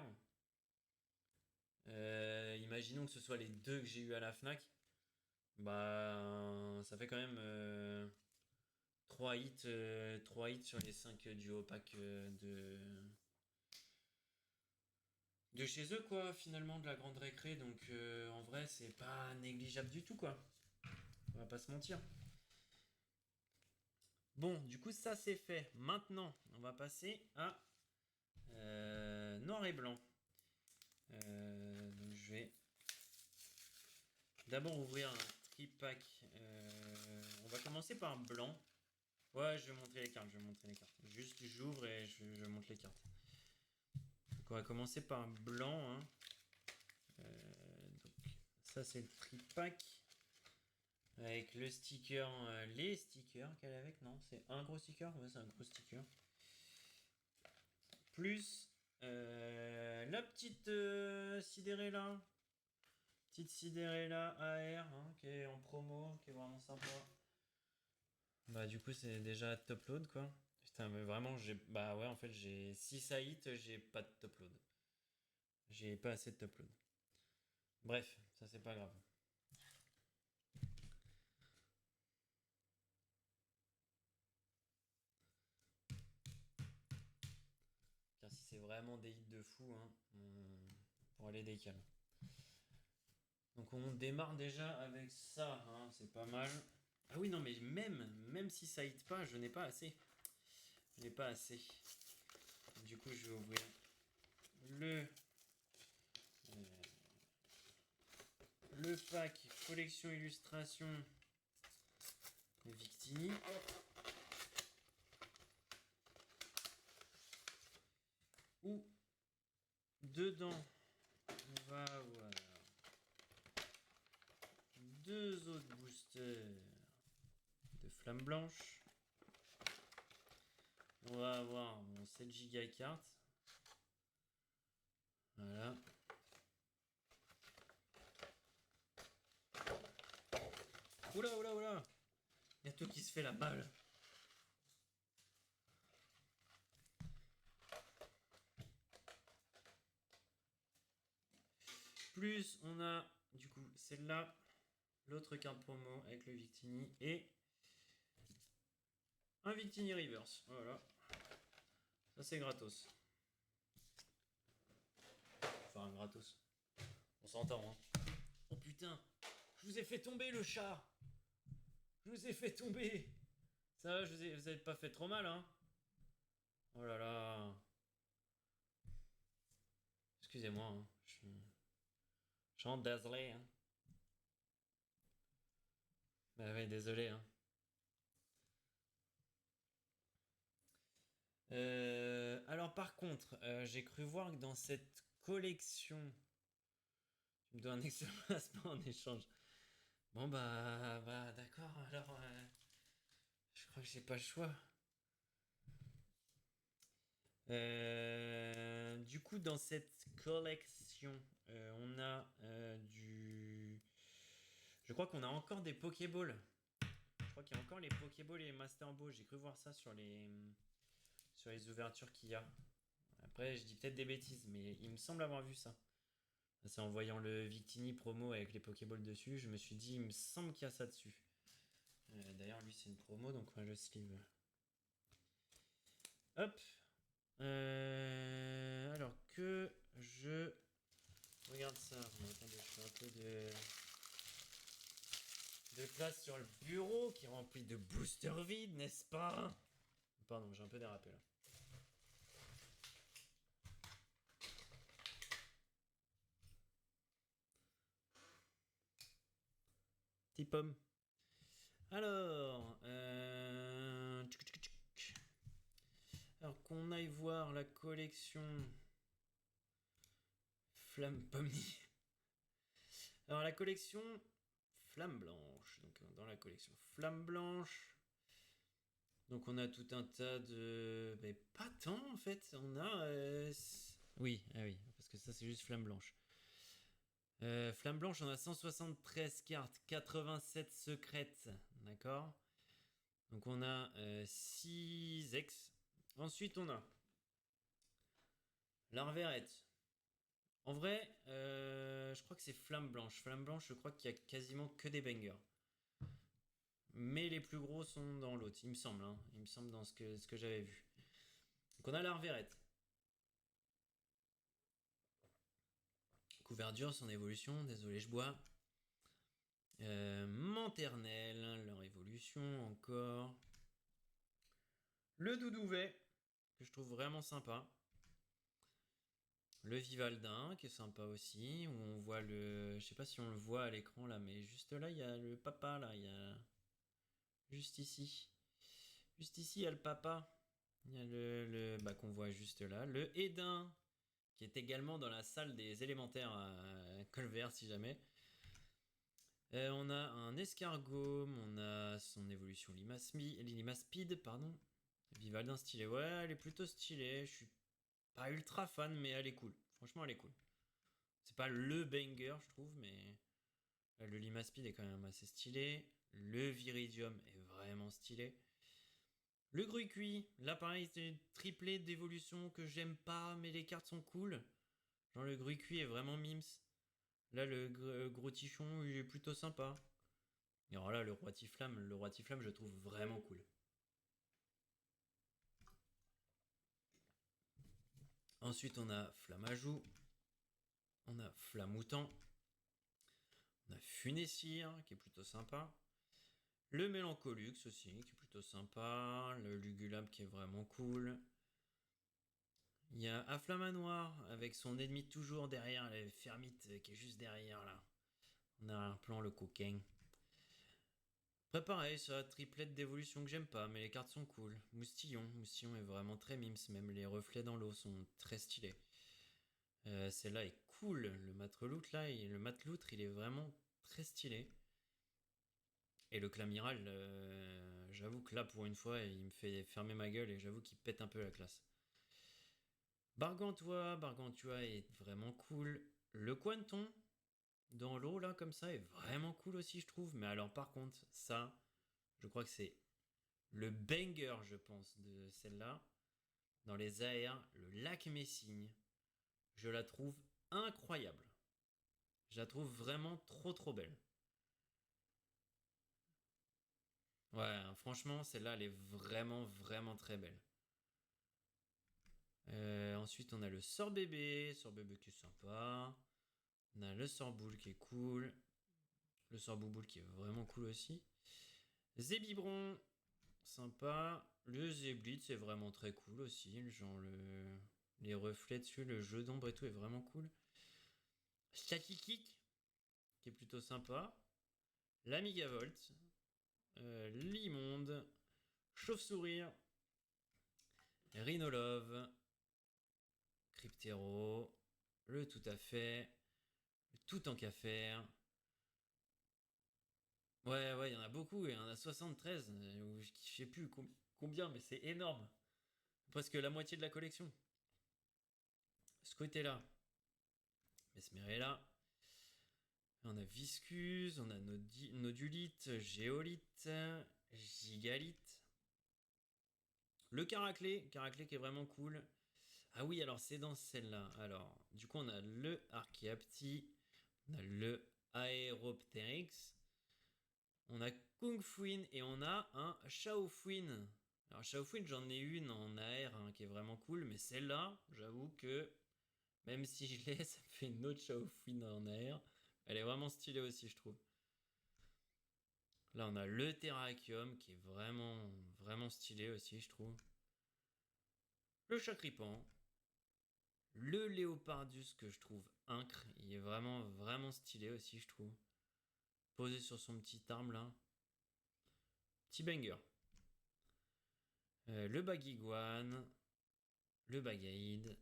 imaginons que ce soit les deux que j'ai eu à la Fnac, bah ça fait quand même 3 hits, 3 hits sur les 5 duo pack de chez eux quoi finalement de la grande récré donc en vrai c'est pas négligeable du tout quoi. On va pas se mentir. Bon du coup ça c'est fait. Maintenant on va passer à noir et blanc. Donc je vais d'abord ouvrir un tripack. On va commencer par un blanc. Ouais, je vais montrer les cartes, Juste j'ouvre et je montre les cartes. Donc on va commencer par un blanc. Hein. Donc ça c'est le tripack. Avec le sticker, les stickers qu'elle a avec, non c'est un gros sticker. Ouais c'est un gros sticker. Plus la petite Sidérella. Petite Sidérella AR hein, qui est en promo, qui est vraiment sympa. Bah du coup c'est déjà top load quoi. Putain mais vraiment j'ai. Bah ouais en fait j'ai 6 à hit, j'ai pas de top load. J'ai pas assez de top load. Bref, ça c'est pas grave. Car si c'est vraiment des hits de fou, hein, pour aller décaler. Donc on démarre déjà avec ça, hein, c'est pas mal. Ah oui non mais même si ça hit pas, je n'ai pas assez. Je n'ai pas assez. Du coup je vais ouvrir le le pack collection illustration Victini. Où dedans on va avoir deux autres boosters de flamme blanche. On va avoir mon 7 Go carte. Voilà. Oula. Il y a tout qui se fait la balle. Plus on a du coup celle-là, l'autre carte promo avec le Victini et un Victini Reverse. Voilà. Ça c'est gratos. Enfin gratos. On s'entend hein. Oh putain, je vous ai fait tomber le chat. Je vous ai fait tomber. Ça va, vous avez pas fait trop mal, hein? Oh là là. Excusez-moi, hein. Je suis en désolé, hein. Bah ouais, désolé, hein. Alors par contre, j'ai cru voir que dans cette collection, tu me dois un exclamation en échange. Bon bah d'accord, alors je crois que j'ai pas le choix. Du coup, dans cette collection, on a du... Je crois qu'on a encore des Pokéballs. Je crois qu'il y a encore les Pokéballs et les Master Ball. J'ai cru voir ça sur les ouvertures qu'il y a. Après, je dis peut-être des bêtises, mais il me semble avoir vu ça. C'est en voyant le Victini promo avec les Pokéballs dessus, je me suis dit, il me semble qu'il y a ça dessus. D'ailleurs, lui, c'est une promo, donc on va le sleeve. Hop. Alors que je regarde ça. Bon, attendez, je fais un peu de place sur le bureau qui est rempli de boosters vides, n'est-ce pas? Pardon, j'ai un peu dérapé là. Petit pomme. Alors, alors qu'on aille voir la collection Flamme Pomni. Alors la collection Flamme Blanche. Donc dans la collection Flamme Blanche. Donc on a tout un tas de... Mais pas tant en fait. On a... Oui, ah oui, parce que ça c'est juste Flamme Blanche. Flamme Blanche, on a 173 cartes, 87 secrètes. D'accord. Donc on a 6 ex. Ensuite on a l'Arverette. En vrai, je crois que c'est Flamme Blanche. Flamme Blanche, je crois qu'il y a quasiment que des bangers. Mais les plus gros sont dans l'autre, il me semble. Hein. Il me semble dans ce que j'avais vu. Donc on a l'Arverette. Couverture, son évolution, désolé je bois. Manternelle, leur évolution encore. Le Doudouvet, que je trouve vraiment sympa. Le Vivaldin, qui est sympa aussi, où on voit le... Je sais pas si on le voit à l'écran là, mais juste là, il y a le papa, là, il y a... Juste ici. Juste ici, il y a le papa. Il y a bah, qu'on voit juste là. Le Hédin, qui est également dans la salle des élémentaires à Colvert, si jamais. On a un escargot, on a son évolution Limaspide, pardon. Vivaldin stylé, ouais, elle est plutôt stylée. Je suis pas ultra fan, mais elle est cool. Franchement, elle est cool. C'est pas le banger, je trouve, mais le Limaspide est quand même assez stylé. Le Viridium est vraiment stylé. Le Gruicui, là pareil, c'est une triplé d'évolution que j'aime pas, mais les cartes sont cool. Genre le Gruicui est vraiment mims. Là, le gros tichon, il est plutôt sympa. Et alors là, le roi Tiflamme, je trouve vraiment cool. Ensuite, on a Flammajou. On a Flamoutant. On a Funessire, qui est plutôt sympa. Le Mélancolux aussi, qui est plutôt sympa. Le Lugulab, qui est vraiment cool. Il y a Afflamanoir, avec son ennemi toujours derrière, la Fermite, qui est juste derrière, là. On a un plan, le coquin. Après pareil, ça, triplette d'évolution que j'aime pas, mais les cartes sont cool. Moustillon est vraiment très mims, même les reflets dans l'eau sont très stylés. Celle-là est cool, le matreloutre là, le mateloutre il est vraiment très stylé. Et le clamiral, j'avoue que là pour une fois il me fait fermer ma gueule et j'avoue qu'il pète un peu la classe. Bargantua est vraiment cool. Le Quanton, dans l'eau là comme ça, est vraiment cool aussi je trouve. Mais alors par contre, ça, je crois que c'est le banger je pense de celle-là. Dans les AR, le lac Messigne, je la trouve incroyable. Je la trouve vraiment trop belle. Ouais, franchement, celle-là, elle est vraiment très belle. Ensuite, on a le sort bébé qui est sympa. On a le sort boule qui est cool. Le sort bouboule qui est vraiment cool aussi. Zébibron, sympa. Le Zeblit, c'est vraiment très cool aussi. Genre, les reflets dessus, le jeu d'ombre et tout est vraiment cool. Statikik, qui est plutôt sympa. L'Amigavolt. L'Immonde. Chauve-sourire. Rhinolove. Cryptero. Le tout à fait. Le tout tant qu'à faire. Ouais, il y en a beaucoup. Il y en a 73. Je sais plus combien, mais c'est énorme. Presque la moitié de la collection. Ce côté-là. Mesmerella. On a Viscus, on a Nodulite, Géolite, Gigalite. Le Caraclé qui est vraiment cool. Ah oui, alors c'est dans celle-là. Alors, du coup, on a le Archaeapti, on a le Aeropteryx, on a Kung Fuin et on a un Shaofuin. Alors, Shaofuin, j'en ai une en AR hein, qui est vraiment cool, mais celle-là, j'avoue que même si je l'ai, ça me fait une autre Shaofuin en AR. Elle est vraiment stylée aussi, je trouve. Là, on a le Terrakium qui est vraiment, vraiment stylé aussi, je trouve. Le Chacripan. Le Léopardus que je trouve incre. Il est vraiment, vraiment stylé aussi, je trouve. Posé sur son petit arme là. Petit banger. Le Baguiguane. Le Bagaïd.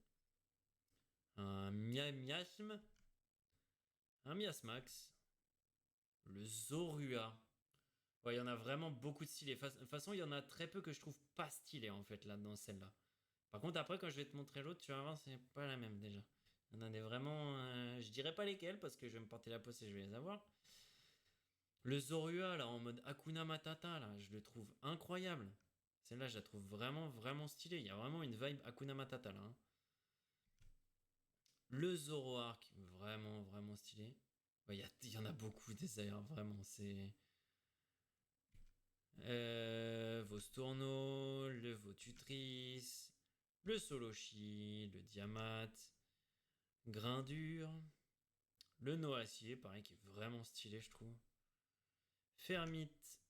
Un Miasme. Un Miasmax. Le Zorua. Ouais, il y en a vraiment beaucoup de stylés. De toute façon, il y en a très peu que je trouve pas stylés en fait là dans celle-là. Par contre, après, quand je vais te montrer l'autre, tu vas voir, c'est pas la même déjà. Il y en a des vraiment. Je dirais pas lesquels parce que je vais me porter la poste et je vais les avoir. Le Zorua, là, en mode Hakuna Matata, là, je le trouve incroyable. Celle-là, je la trouve vraiment, vraiment stylée. Il y a vraiment une vibe Hakuna Matata, là. Hein. Le Zoroark, vraiment, vraiment stylé. Ouais, il y en a beaucoup des airs, vraiment. C'est. Vostourno, le Votutrice, le Solochi, le Diamat, Grindur, le Noacier, pareil, qui est vraiment stylé, je trouve. Fermite,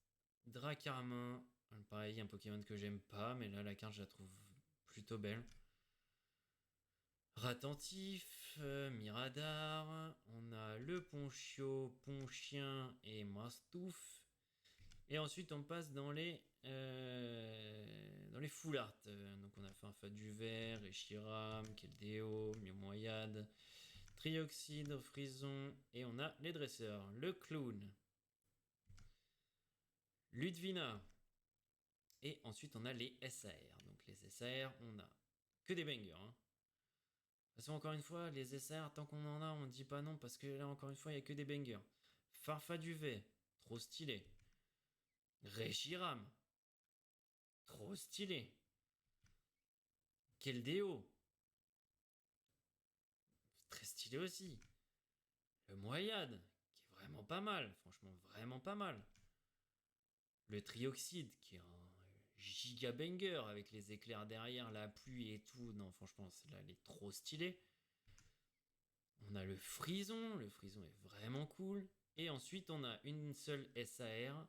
Dracarmin, pareil, un Pokémon que j'aime pas, mais là, la carte, je la trouve plutôt belle. Ratentif, Miradar, on a le Ponchio, Ponchien et Mastouf. Et ensuite, on passe dans les full art. Donc, on a Farfa du Vert, Reshiram, Keldeo, Miomoyade, Trioxide, Frison. Et on a les dresseurs. Le Clown, Ludvina. Et ensuite, on a les SAR. Donc, les SAR, on a que des bangers. Hein. De toute façon, encore une fois, les SAR, tant qu'on en a, on dit pas non. Parce que là, encore une fois, il n'y a que des bangers. Farfa du Vert, trop stylé. Reshiram, trop stylé. Keldeo, très stylé aussi. Le Moyade, qui est vraiment pas mal. Franchement, vraiment pas mal. Le Trioxide, qui est un giga banger avec les éclairs derrière, la pluie et tout. Non, franchement, celle-là, elle est trop stylée. On a le Frison. Le Frison est vraiment cool. Et ensuite, on a une seule SAR.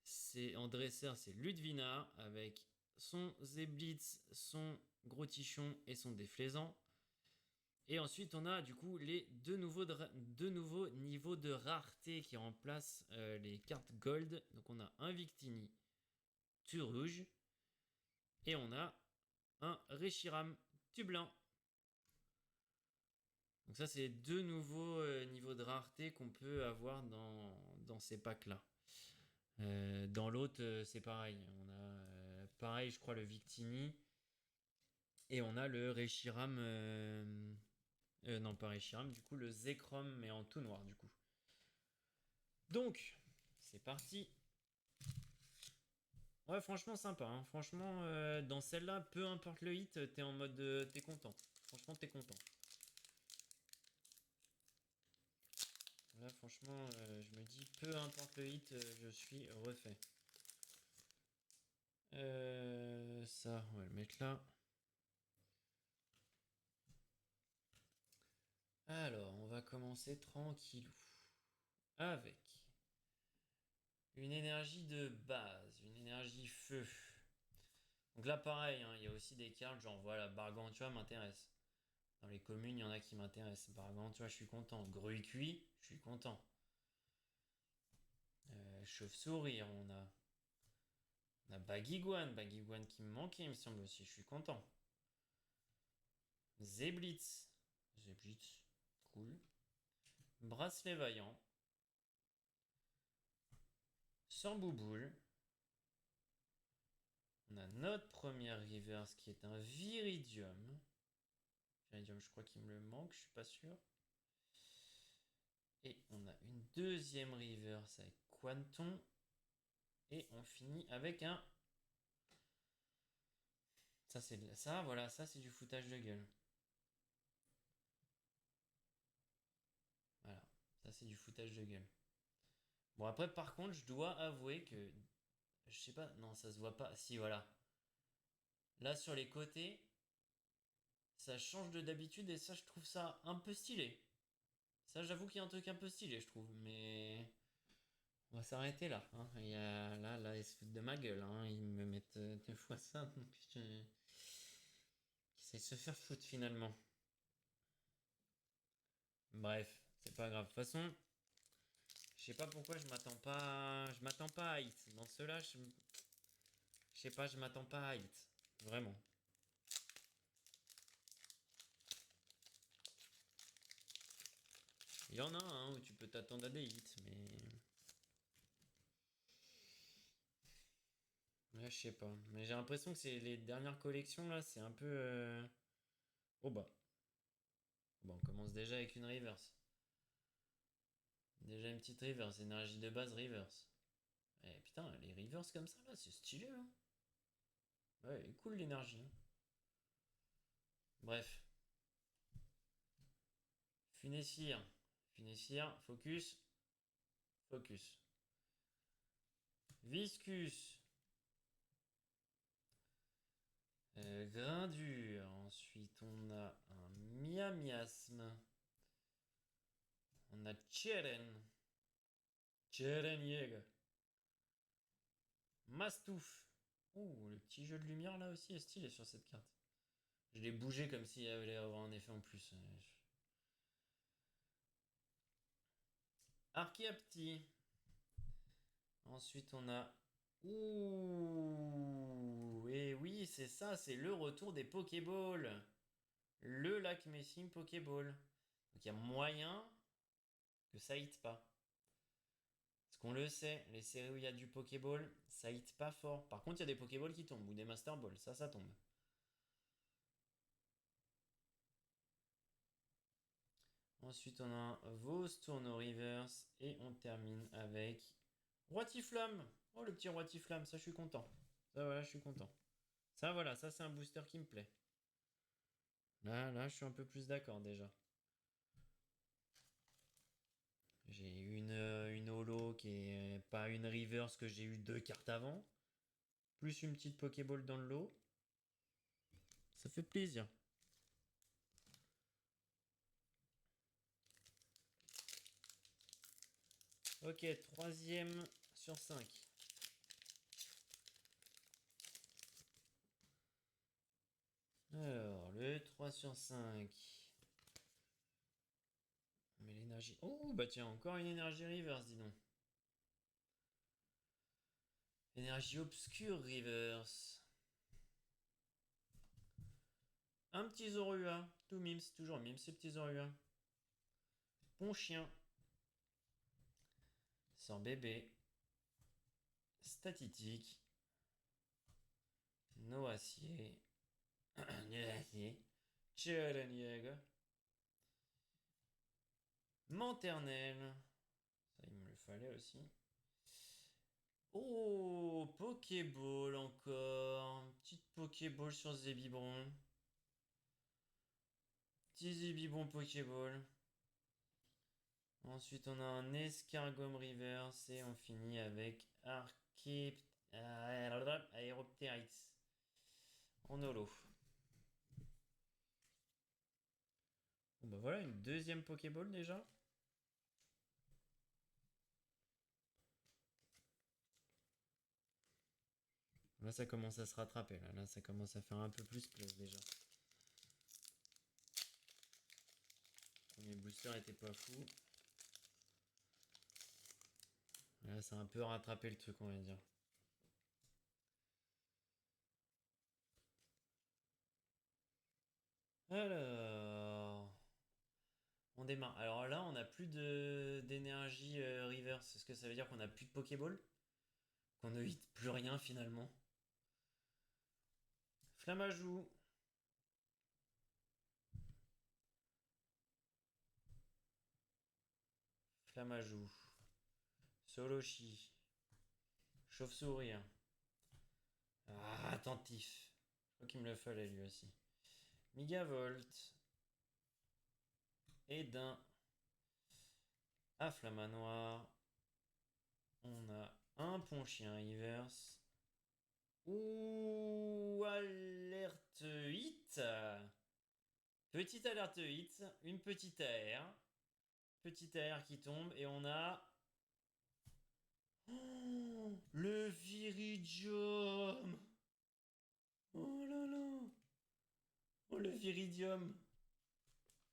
C'est en dresseur, c'est Ludvina avec son Zeblitz, son Gros Tichon et son Déflaisant. Et ensuite, on a du coup les deux nouveaux niveaux de rareté qui remplacent les cartes gold. Donc, on a un Victini Rouge et on a un Reshiram blanc. Donc, ça, c'est deux nouveaux niveaux de rareté qu'on peut avoir dans ces packs-là. Dans l'autre, c'est pareil. On a pareil, je crois, le Victini et on a le Reshiram. Non, pas Reshiram, du coup, le Zekrom, mais en tout noir, du coup. Donc, c'est parti. Ouais, franchement, sympa. Hein. Franchement, dans celle-là, peu importe le hit, t'es en mode. T'es content. Franchement, t'es content. Là, franchement, je me dis, peu importe le hit, je suis refait. Ça, on va le mettre là. Alors, on va commencer tranquillou. Avec Une énergie de base, une énergie feu. Donc là, pareil, hein, il y a aussi des cartes, genre voilà, Bargantua m'intéresse. Dans les communes, il y en a qui m'intéressent. Bargantua, je suis content. Gruy cuit, je suis content. Chauve-souris, on a Bagiguan. Bagiguan qui me manquait, il me semble aussi, je suis content. Zeblitz. Zeblitz, cool. Bracelet vaillant. Sambouboule. On a notre première reverse qui est un Viridium. Viridium, je crois qu'il me le manque, je suis pas sûr. Et on a une deuxième reverse avec Quanton. Et on finit avec un. Ça c'est du foutage de gueule. Voilà, ça c'est du foutage de gueule. Bon après par contre je dois avouer que je sais pas, non ça se voit pas. Si voilà. Là sur les côtés, ça change de d'habitude et ça je trouve ça un peu stylé. Ça j'avoue qu'il y a un truc un peu stylé je trouve, mais on va s'arrêter là. Hein. Il y a, là ils se foutent de ma gueule. Hein. Ils me mettent deux fois ça, donc ils essayent de se faire foutre finalement. Bref, c'est pas grave. De toute façon, je sais pas pourquoi je m'attends pas à hit. Dans ceux-là, je sais pas, je m'attends pas à hit. Vraiment. Il y en a un où tu peux t'attendre à des hits, mais. Là, je sais pas. Mais j'ai l'impression que c'est les dernières collections là, c'est un peu. Oh bah. Bon, on commence déjà avec une reverse. Déjà une petite reverse. Énergie de base reverse. Eh putain, les reverse comme ça là, c'est stylé hein. Ouais, cool l'énergie. Hein. Bref. Funessir. Funessir. Focus. Focus. Viscus. Grain dur. Ensuite, on a un miasme. On a Cheren. Cheren Jäger. Mastouf. Ouh, le petit jeu de lumière là aussi est stylé sur cette carte. Je l'ai bougé comme s'il y avait avoir un effet en plus. Archaeopti. Ensuite, on a. Ouh. Et oui, c'est ça, c'est le retour des Pokéballs. Le lac Messing Pokéball. Donc il y a moyen que ça hit pas. Parce qu'on le sait, les séries où il y a du Pokéball, ça hit pas fort. Par contre, il y a des Pokéballs qui tombent ou des Master Balls, ça tombe. Ensuite, on a un Vos Tourno Reverse et on termine avec Roitiflamme. Oh, le petit Roitiflamme, ça je suis content. Ça voilà, je suis content. Ça voilà, ça c'est un booster qui me plaît. Là, je suis un peu plus d'accord déjà. J'ai une holo qui est pas une reverse que j'ai eu deux cartes avant. Plus une petite Pokéball dans le lot. Ça fait plaisir. Ok, troisième sur 5. Alors, le 3 sur 5. Mais l'énergie. Oh, bah tiens, encore une énergie reverse, dis donc. Énergie obscure reverse. Un petit Zorua. Tout mims, toujours mims, ces petits Zorua. Bon chien. Sans bébé. Statitique. Noacier. Noacier. Cherenjäger. Manternelle. Ça, il me le fallait aussi. Oh, Pokéball encore. Petite Pokéball sur Zébibron. Petit Zébibron Pokéball. Ensuite, on a un Escargom Reverse et on finit avec Aeropteryx en holo. Bon bah voilà, une deuxième Pokéball déjà. Là, ça commence à se rattraper. Là, ça commence à faire un peu plus place déjà. Le premier booster était pas fou. Là, ça a un peu rattrapé le truc, on va dire. Alors, on démarre. Alors là, on n'a plus d'énergie reverse. Est-ce que ça veut dire qu'on n'a plus de Pokéball? Qu'on ne hit plus rien finalement? Flamajou. Flamajou. Soloshi. Chauve-souris. Ah, attentif. Je crois qu'il me le fallait lui aussi. Megavolt. Edin. Afflamanoir. On a un Ponchien Reverse. Ouh, alerte hit. Petite alerte hit. Une petite AR. Petite AR qui tombe. Et on a... Oh, le Viridium. Oh là là. Oh, le Viridium.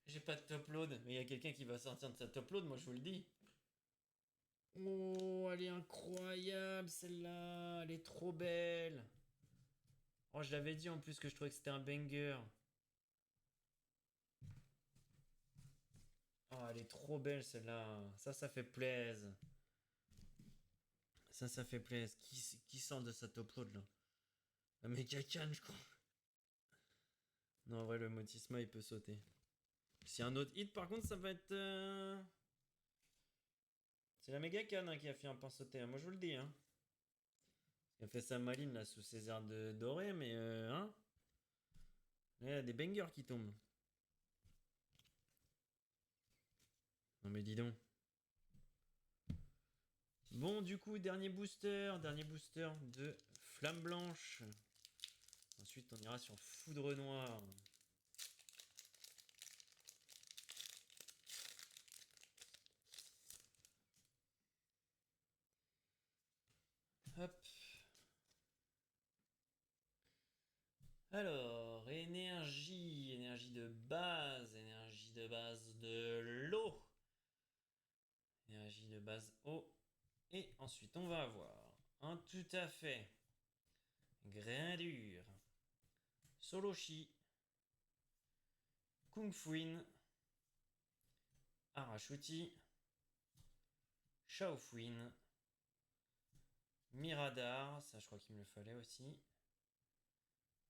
J'ai pas de top load. Mais il y a quelqu'un qui va sortir de sa top load, moi je vous le dis. Oh, elle est incroyable celle-là. Elle est trop belle. Oh, je l'avais dit en plus que je trouvais que c'était un banger. Oh, elle est trop belle celle-là. Ça fait plaisir. Ça fait plaisir. Qui sort de sa top load là? Un Megacan, je crois. Non, en vrai, le Motisma il peut sauter. Si un autre hit, par contre, ça va être. C'est la Megacan hein, qui a fait un pain sauté. Moi, je vous le dis. Hein. Elle a fait sa maline là sous ses airs de doré, mais hein. Là, il y a des bangers qui tombent. Non, mais dis donc. Bon, du coup, dernier booster de Flamme Blanche. Ensuite, on ira sur Foudre Noire. Hop. Alors, énergie de base de l'eau. Énergie de base eau. Et ensuite, on va avoir un tout à fait grain dur. Soloshi. Kung Fuin. Arachuti. Shaofuin. Miradar, ça je crois qu'il me le fallait aussi.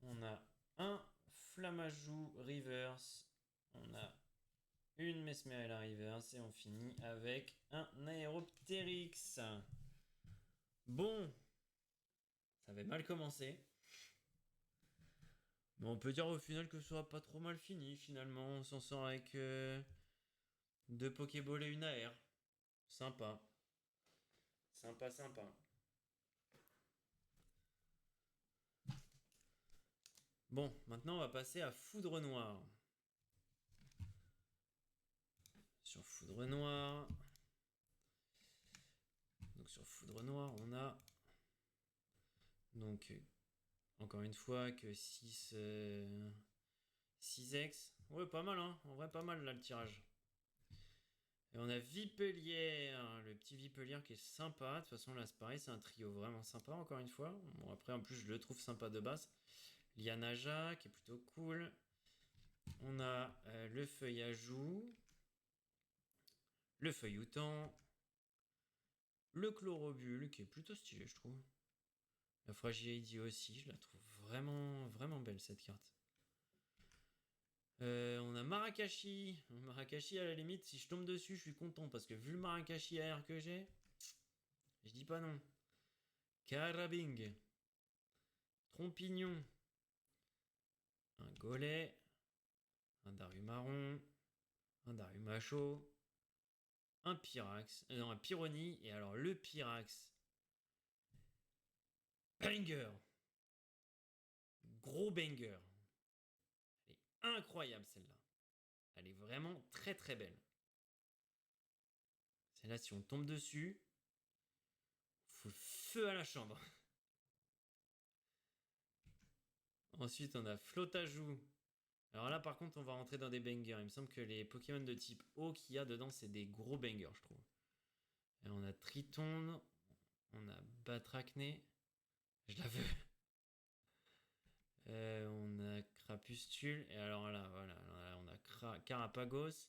On a un Flamajou Reverse. On a une Mesmerella Reverse. Et on finit avec un Aeropteryx. Bon, ça avait mal commencé. Mais on peut dire au final que ce soit pas trop mal fini. Finalement, on s'en sort avec deux Pokéballs et une AR. Sympa. Sympa. Bon, maintenant on va passer à Foudre Noire. Sur Foudre Noire. Donc sur Foudre Noire, on a donc encore une fois que 6 6x. Ouais, pas mal hein. En vrai pas mal là le tirage. Et on a Vipelière, le petit Vipelière qui est sympa. De toute façon là c'est pareil, c'est un trio vraiment sympa encore une fois. Bon après en plus je le trouve sympa de base. Lianaja qui est plutôt cool. On a le Feuillajou. Le Feuilloutant. Le Chlorobule qui est plutôt stylé je trouve. La Fragility aussi, je la trouve vraiment belle cette carte. On a Marakashi. Marakashi à la limite, si je tombe dessus, je suis content parce que vu le Marakashi AR que j'ai, je dis pas non. Carabing. Trompignon. Un Golet. Un Darumaron. Un Darumacho. Un Pyrax. Non, un Pyroni. Et alors le Pyrax. Banger. Gros banger. Elle est incroyable celle-là. Elle est vraiment très belle. Celle-là, si on tombe dessus, faut feu à la chambre. Ensuite, on a Flotajou. Alors là, par contre, on va rentrer dans des bangers. Il me semble que les Pokémon de type eau qu'il y a dedans, c'est des gros bangers, je trouve. Et on a Triton. On a Batracné. Je la veux. On a Crapustule. Et alors là, voilà. Là, on a Carapagos.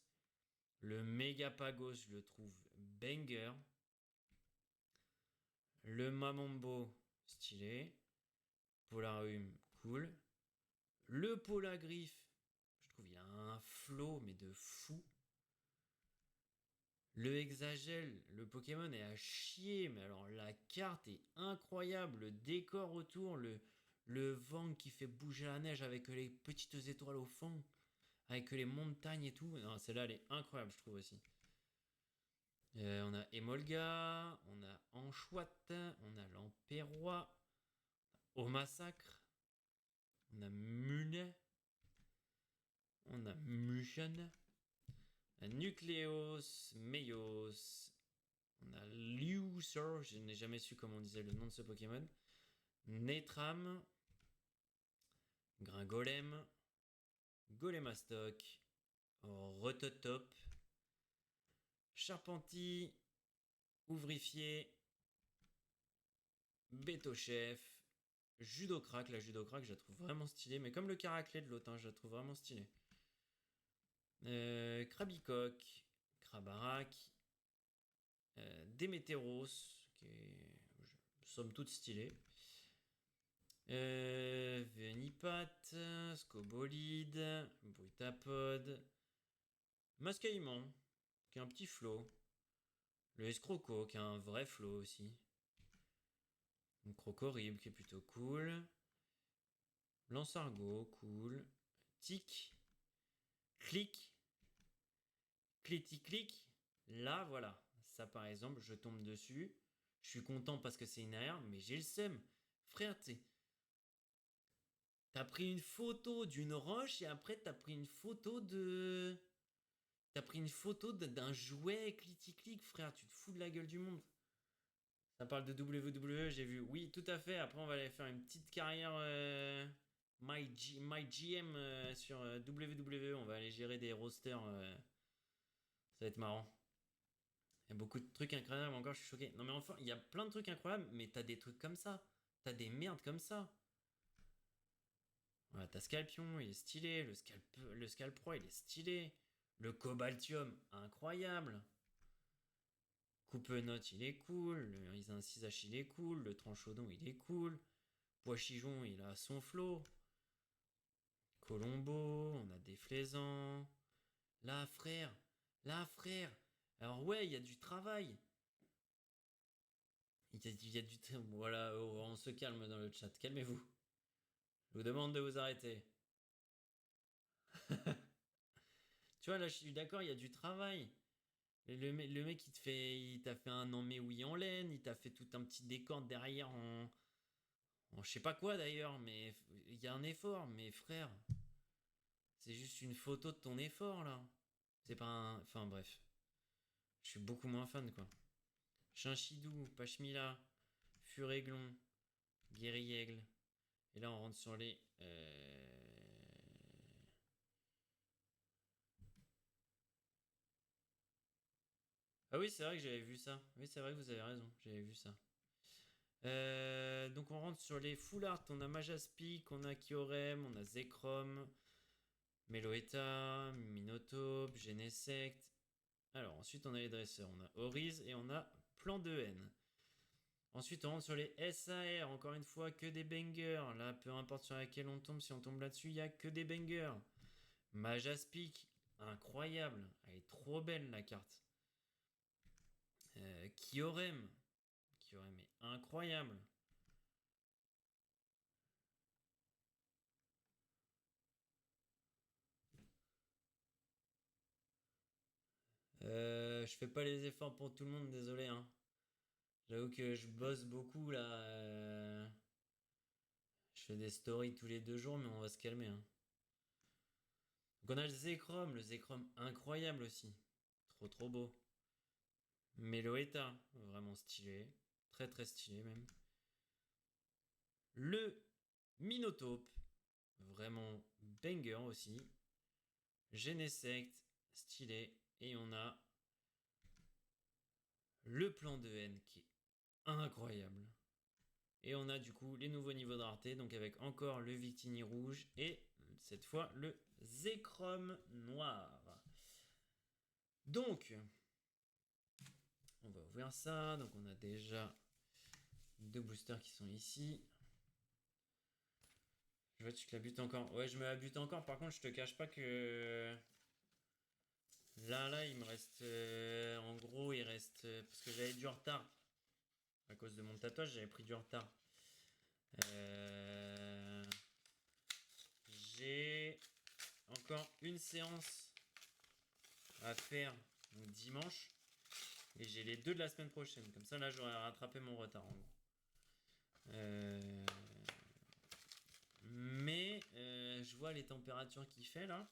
Le Megapagos, je le trouve banger. Le Mamombo, stylé. Polarium, cool. Le Polagriffe, je trouve il a un flow, mais de fou. Le Hexagel, le Pokémon est à chier, mais alors la carte est incroyable. Le décor autour, le vent qui fait bouger la neige avec les petites étoiles au fond, avec les montagnes et tout. Non, celle-là, elle est incroyable, je trouve aussi. On a Emolga, on a Anchouat, on a Lamperrois, Au Massacre, on a Mulet, on a Muchen, on a Nucleos, Meios, on a Liusur, je n'ai jamais su comment on disait le nom de ce Pokémon, Netram, Gringolem, Golemastoc, Rototop, Charpenty, Ouvrifié, Betochef, Judocrac. La Judocrac, je la trouve vraiment stylée, mais comme le Caraclé de l'autre, hein, je la trouve vraiment stylée. Krabicoc, Krabarak, Démétéros, qui est somme toute stylé. Venipat, Scobolide, Brutapod, Mascaïman, qui a un petit flow. Le Escroco, qui a un vrai flow aussi. Un Crocorib, qui est plutôt cool. Lansargot, cool. Tic, Clic, Clic. Là, voilà. Ça, par exemple, je tombe dessus. Je suis content parce que c'est une AR, mais j'ai le seum. Frère, t'as pris une photo d'une roche et après t'as pris une photo de... T'as pris une photo d'un jouet clic, frère. Tu te fous de la gueule du monde. Ça parle de WWE, j'ai vu. Oui, tout à fait. Après, on va aller faire une petite carrière MyGM sur WWE. On va aller gérer des rosters. Ça va être marrant. Il y a beaucoup de trucs incroyables encore, je suis choqué. Non mais enfin, il y a plein de trucs incroyables, mais t'as des trucs comme ça. T'as des merdes comme ça. Voilà, t'as Scalpion, il est stylé. Le Scalpro, il est stylé. Le Cobaltium, incroyable. Coupe-note, il est cool. Le Isin 6H, il est cool. Le Tranchodon, il est cool. Poichijon, il a son flow. Colombo, on a des Flaisans. Là, frère. Là, frère. Alors ouais, il y a du travail. Il y a du... Voilà, on se calme dans le chat. Calmez-vous. Je vous demande de vous arrêter. Tu vois, là, je suis d'accord, il y a du travail. Le mec, il t'a fait un en mai oui en laine, il t'a fait tout un petit décor derrière en je sais pas quoi d'ailleurs, mais il y a un effort. Mais frère, c'est juste une photo de ton effort là. C'est pas un. Enfin bref, je suis beaucoup moins fan quoi. Chinchidou, Pachmila, Furéglon, Guérillaigle. Et là, on rentre sur les. Ah oui, c'est vrai que j'avais vu ça. Oui, c'est vrai que vous avez raison, j'avais vu ça. Donc on rentre sur les full art. On a Majaspic, on a Kyurem, on a Zekrom, Meloetta, Minotaur, Genesect. Alors ensuite on a les dresseurs. On a Oriz et on a Plan de Haine. Ensuite on rentre sur les SAR. Encore une fois, que des bangers. Là, peu importe sur laquelle on tombe, si on tombe là-dessus, il n'y a que des bangers. Majaspic, incroyable. Elle est trop belle la carte. Kyurem. Kyurem est incroyable. Je fais pas les efforts pour tout le monde, désolé. Hein. J'avoue que je bosse beaucoup là. Je fais des stories tous les 2 jours, mais on va se calmer. Hein. Donc on a le Zekrom incroyable aussi. Trop beau. Meloetta, vraiment stylé. Très stylé même. Le Minotaur, vraiment banger aussi. Genesect, stylé. Et on a le plan de haine qui est incroyable. Et on a du coup les nouveaux niveaux de rareté, donc avec encore le Victini rouge et cette fois le Zekrom noir. Donc, on va ouvrir ça. Donc on a déjà 2 boosters qui sont ici. Je vois que tu te la butes encore. Ouais, je me la bute encore. Par contre, je te cache pas que... Là, il me reste... en gros, il reste... parce que j'avais du retard. À cause de mon tatouage, j'avais pris du retard. J'ai encore une séance à faire donc dimanche. Et j'ai les 2 de la semaine prochaine. Comme ça, là, j'aurais rattrapé mon retard en gros. Mais je vois les températures qu'il fait là.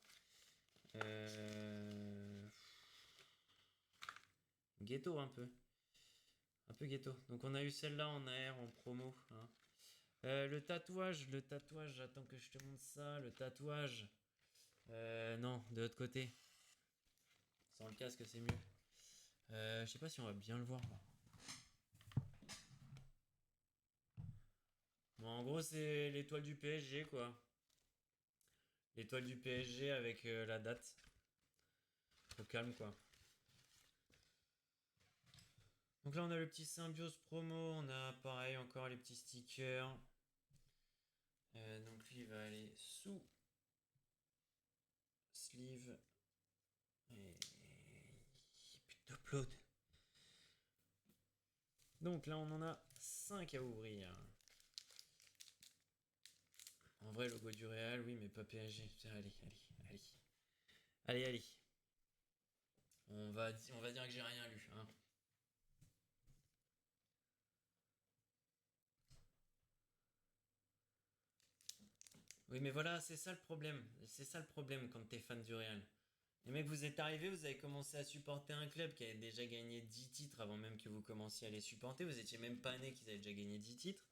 Ghetto un peu. Un peu ghetto. Donc on a eu celle-là en AR en promo. Hein. Le tatouage, j'attends que je te montre ça. Le tatouage. Non, de l'autre côté. Sans le casque, c'est mieux. Je sais pas si on va bien le voir. Bon, en gros, c'est l'étoile du PSG, quoi. L'étoile du PSG avec la date. Au calme, quoi. Donc là, on a le petit Symbiose promo. On a pareil, encore les petits stickers. Donc lui, il va aller sous sleeve. Et plus d'upload. Donc là, on en a 5 à ouvrir. En vrai, logo du Real, oui, mais pas PSG. Putain, allez. Allez. On va dire que j'ai rien lu. Hein. Oui, mais voilà, c'est ça le problème. C'est ça le problème quand t'es fan du Real. Les mecs, vous êtes arrivés, vous avez commencé à supporter un club qui avait déjà gagné 10 titres avant même que vous commenciez à les supporter. Vous étiez même pas né qu'ils avaient déjà gagné 10 titres.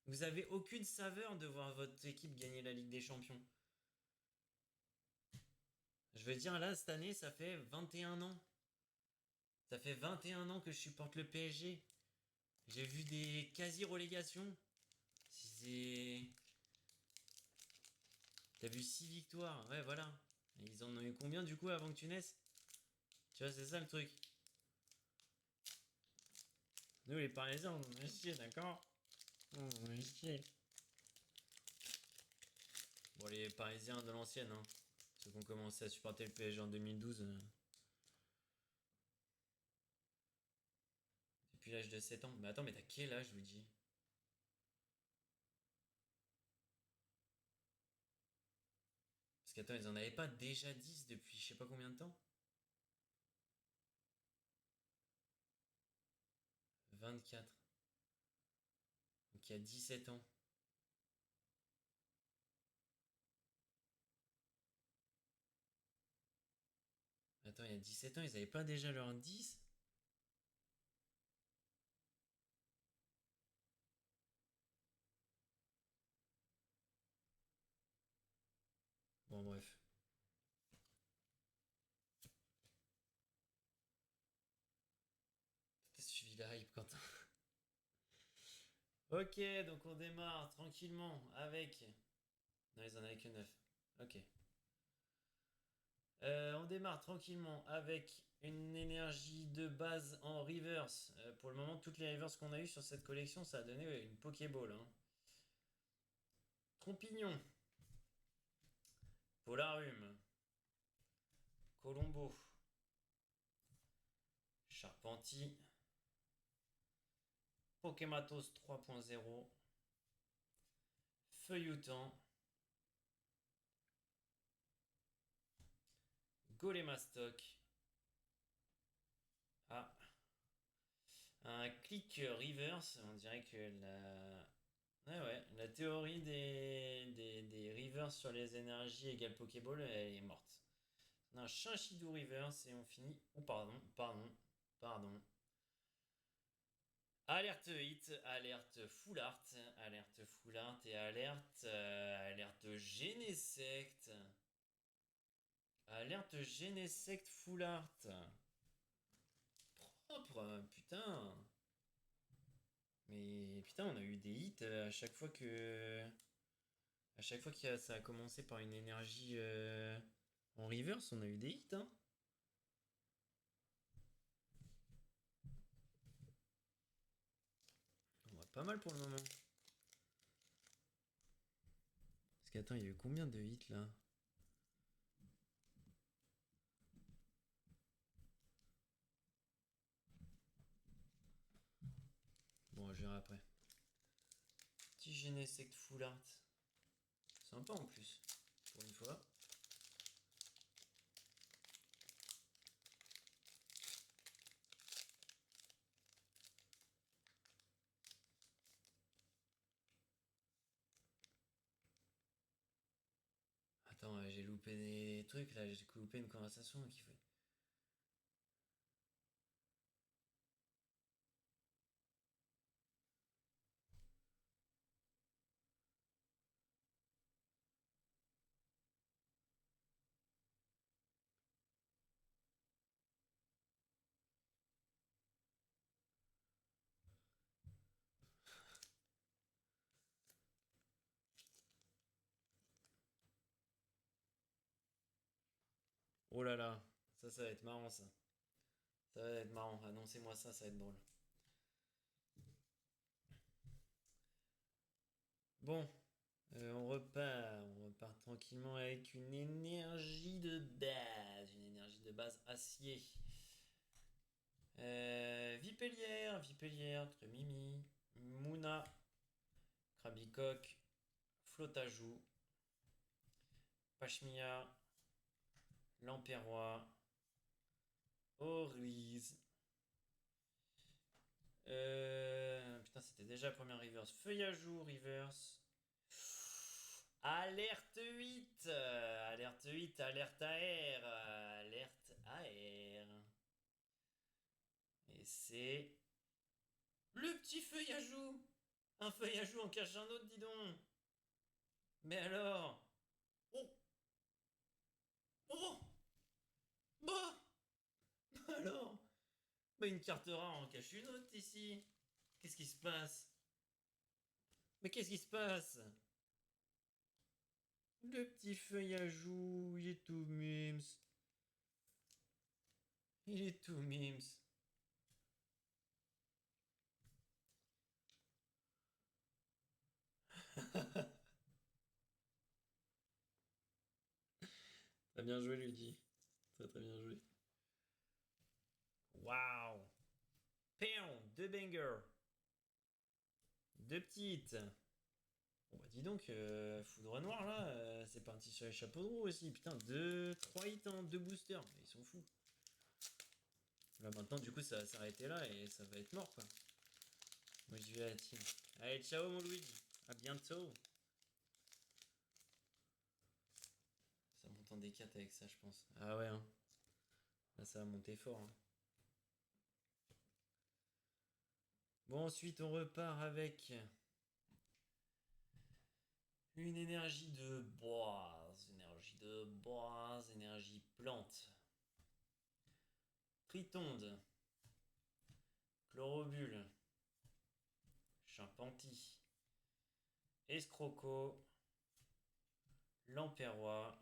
Vous avez aucune saveur de voir votre équipe gagner la Ligue des Champions. Je veux dire, là, cette année, ça fait 21 ans. Ça fait 21 ans que je supporte le PSG. J'ai vu des quasi-relégations. C'est... T'as vu 6 victoires. Ouais, voilà. Ils en ont eu combien du coup avant que tu naisses? Tu vois, c'est ça le truc. Nous, les Parisiens, on en a chier, d'accord? On en a chier. Bon, les Parisiens de l'ancienne, hein. Ceux qui ont commencé à supporter le PSG en 2012. Depuis l'âge de 7 ans. Mais attends, mais t'as quel âge, je vous dis? Parce qu'attends, ils en avaient pas déjà 10 depuis je sais pas combien de temps? 24. Donc il y a 17 ans. Attends, il y a 17 ans, ils avaient pas déjà leur 10? Bon, bref. T'as suivi la hype, Quentin. Ok, donc on démarre tranquillement avec... Non, ils en avaient que 9. Ok. On démarre tranquillement avec une énergie de base en reverse. Pour le moment, toutes les reverses qu'on a eues sur cette collection, ça a donné une Pokéball. Hein. Trompignon. Polarium. Colombo. Charpentier. Pokématos 3.0. Feuilleton. Golémastoc. Ah. Un click reverse. On dirait que la... Ouais, la théorie des reverse sur les énergies égale Pokéball, elle est morte. On a un Chinchidou reverse et on finit... Oh, pardon. Alerte hit, alerte full art et alerte Genesect. Alerte Genesect Full Art. Propre, putain. Mais putain, on a eu des hits à chaque fois que. À chaque fois que ça a commencé par une énergie en reverse, on a eu des hits, hein. On va pas mal pour le moment. Parce qu'attends, il y a eu combien de hits là? Bon, je verrai après. Petit Genesect Full Art. Sympa en plus, pour une fois. Attends, j'ai loupé des trucs là, j'ai loupé une conversation qu'il faut. Oh là là, ça va être marrant ça. Ça va être marrant, annoncez-moi ça, ça va être drôle. Bon, on repart tranquillement avec une énergie de base acier. Vipellière, Tremimi, Mouna, Krabicoque, Flotajou, Pashmia, Lamperrois, Oriz. Putain, c'était déjà la première reverse. Feuillajou, reverse. Alerte 8 Alerte 8, alerte AR Alerte AR. Et c'est... Le petit feuillajou. Un feuillajou en cache un autre, dis donc. Mais alors... Oh. Oh. Bah. Alors. Bah une carte rare en cache une autre ici. Qu'est-ce qui se passe? Mais qu'est-ce qui se passe? Le petit feuillajou, il est tout mims. Il est tout mims. T'as bien joué, Luigi. Très bien joué. Waouh. Péon, deux bangers. Deux petites. Bon bah dis donc, Foudre Noire là, c'est parti sur les chapeaux de roue aussi. Putain, 3 hits en 2 boosters. Mais ils sont fous. Là maintenant, du coup, ça va s'arrêter là et ça va être mort quoi. Moi je vais à la team. Allez, ciao mon Luigi. À bientôt. Ça monte en D4 avec ça, je pense. Ah ouais, hein. Là, ça va monter fort. Hein. Bon, ensuite, on repart avec une énergie de bois, énergie plante. Tritonde, Chlorobule, Charpentis, Escroco, Lamperrois,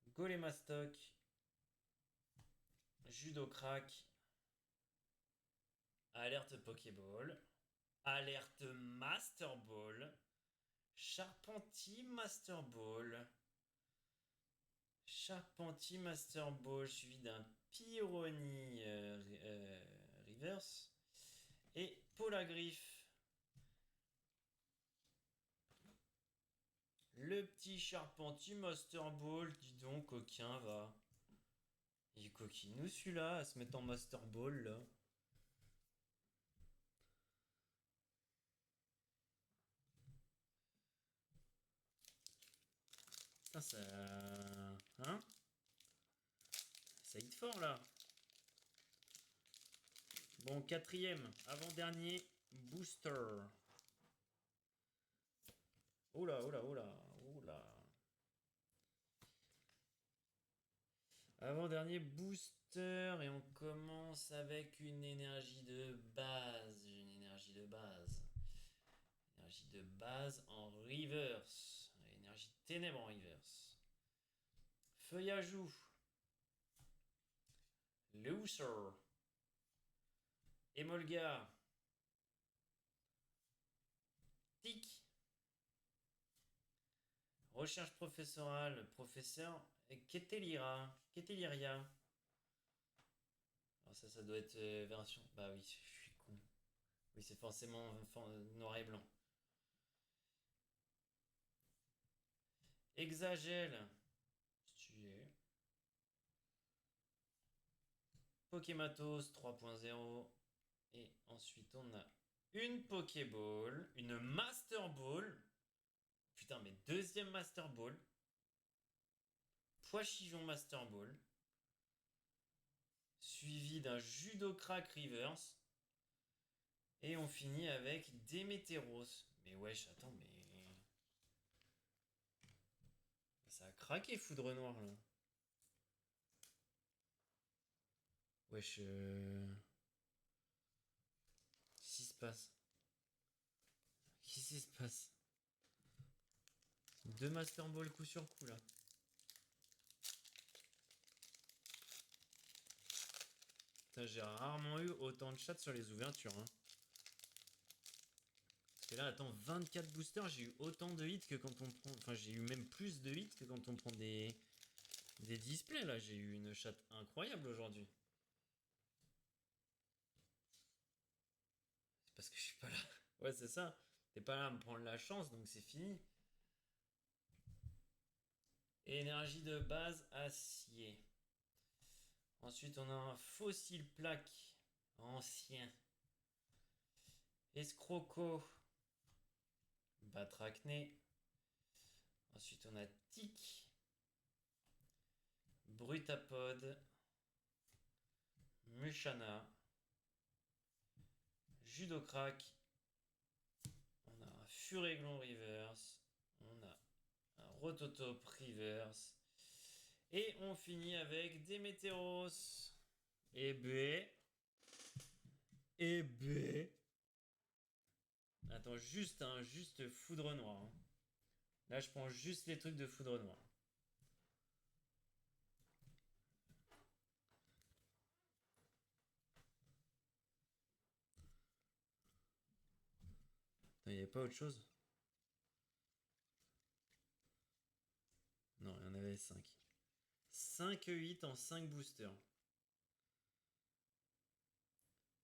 Golémastoc, Judocrac, Alerte Pokéball, Alerte Master Ball, Charpentier Master Ball, Charpentier Master Ball suivi d'un Pyroni Reverse et Polagriffe. Le petit Charpentier Master Ball, dis donc, coquin va. Il est coquinou celui-là, à se mettre en Master Ball là. Putain, ça. Hein? Ça hit fort là. Bon, quatrième, avant-dernier, booster. Oula, oula, oula, oula. Avant-dernier booster et on commence avec une énergie de base. Une énergie de base. Énergie de base en reverse. Énergie ténèbres en reverse. Feuille à joue. Loser. Emolga. Tic. Recherche professorale. Professeur Keteliria. Keteliria. Alors ça doit être version... Bah oui, je suis con. Oui, c'est forcément noir et blanc. Exagèle. Stylé. Pokématos 3.0. Et ensuite, on a une Pokéball, une Master Ball. Putain, mais deuxième Master Ball. Poichijon Master Ball. Suivi d'un Judocrack Reverse. Et on finit avec Démétéros. Mais wesh, attends, mais... Ça a craqué Foudre Noire, là. Wesh, qu'est-ce qui se passe? Qu'est-ce qui se passe? Deux Master Ball coup sur coup, là. Putain, j'ai rarement eu autant de chats sur les ouvertures, hein. Parce que là, attends, 24 boosters, j'ai eu autant de hits que quand on prend... Enfin, j'ai eu même plus de hits que quand on prend des displays, là. J'ai eu une chatte incroyable aujourd'hui. C'est parce que je suis pas là. Ouais, c'est ça. T'es pas là à me prendre la chance, donc c'est fini. Énergie de base, acier. Ensuite, on a un fossile plaque ancien. Escroco. Batracné. Ensuite, on a Tic. Brutapod. Mushana. Judocrack. On a un Furéglon Reverse. On a un Rototop Reverse. Et on finit avec Démétéros. Et B. Et B. Attends, juste Foudre Noire. Hein. Là, je prends juste les trucs de Foudre Noire. Il n'y avait pas autre chose? Non, il y en avait 5. 5 hits en 5 boosters.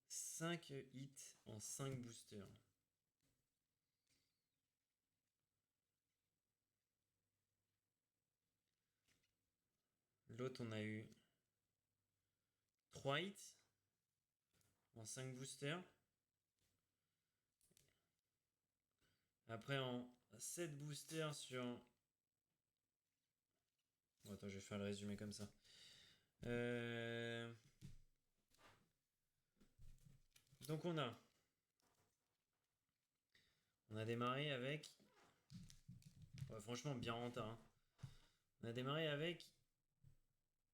5 hits en 5 boosters. L'autre, on a eu 3 hits en 5 boosters. Après, en 7 boosters sur... Bon, attends, je vais faire le résumé comme ça. Donc on a démarré avec... Ouais, franchement, bien rentable. Hein. On a démarré avec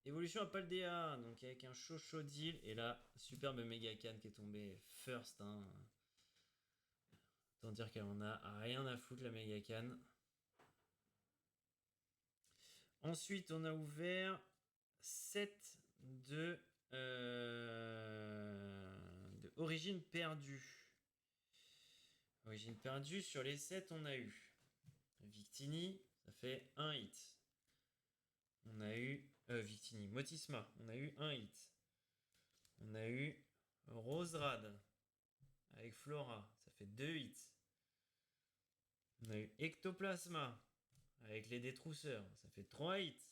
Évolution à Paldea, donc avec un Chochodile et la superbe Megacan qui est tombée first. Hein. Autant dire qu'elle en a rien à foutre la Megacan. Ensuite, on a ouvert 7 de Origine perdue. Origine perdue, sur les 7, on a eu Victini, ça fait 1 hit. On a eu Victini, Motisma, on a eu 1 hit. On a eu Roserad avec Flora, ça fait 2 hits. On a eu Ectoplasma avec les détrousseurs, ça fait 3 hits.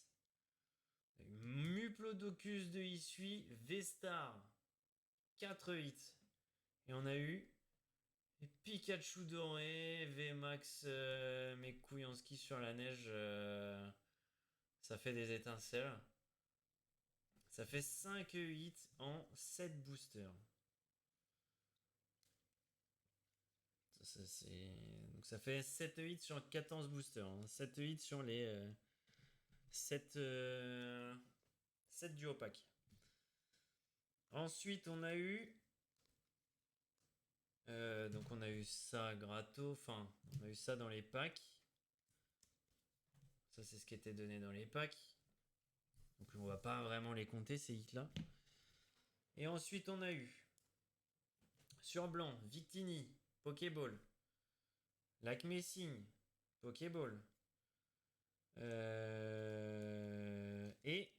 On a eu Muplodocus de Issui, V-Star, 4 hits. Et on a eu Pikachu doré, VMAX, mes couilles en ski sur la neige, ça fait des étincelles. Ça fait 5 hits en 7 boosters. Donc ça fait 7 hits sur 14 boosters. Hein. 7 hits sur les 7 duo pack. Ensuite, on a eu. Donc on a eu ça gratos. Enfin, on a eu ça dans les packs. Ça, c'est ce qui était donné dans les packs. Donc on va pas vraiment les compter, ces hits-là. Et ensuite, on a eu. Sur blanc, Victini, Pokéball. Lac Messing, Pokéball. Et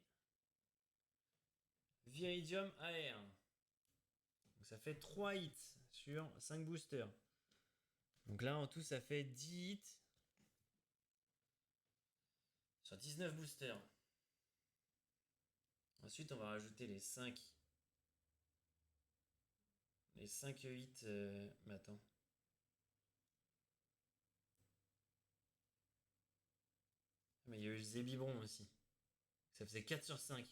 Viridium AR. Donc ça fait 3 hits sur 5 boosters. Donc là en tout ça fait 10 hits sur 19 boosters. Ensuite on va rajouter les 5 hits. Mais attends. Mais il y a eu Zébibron aussi. Ça faisait 4 sur 5.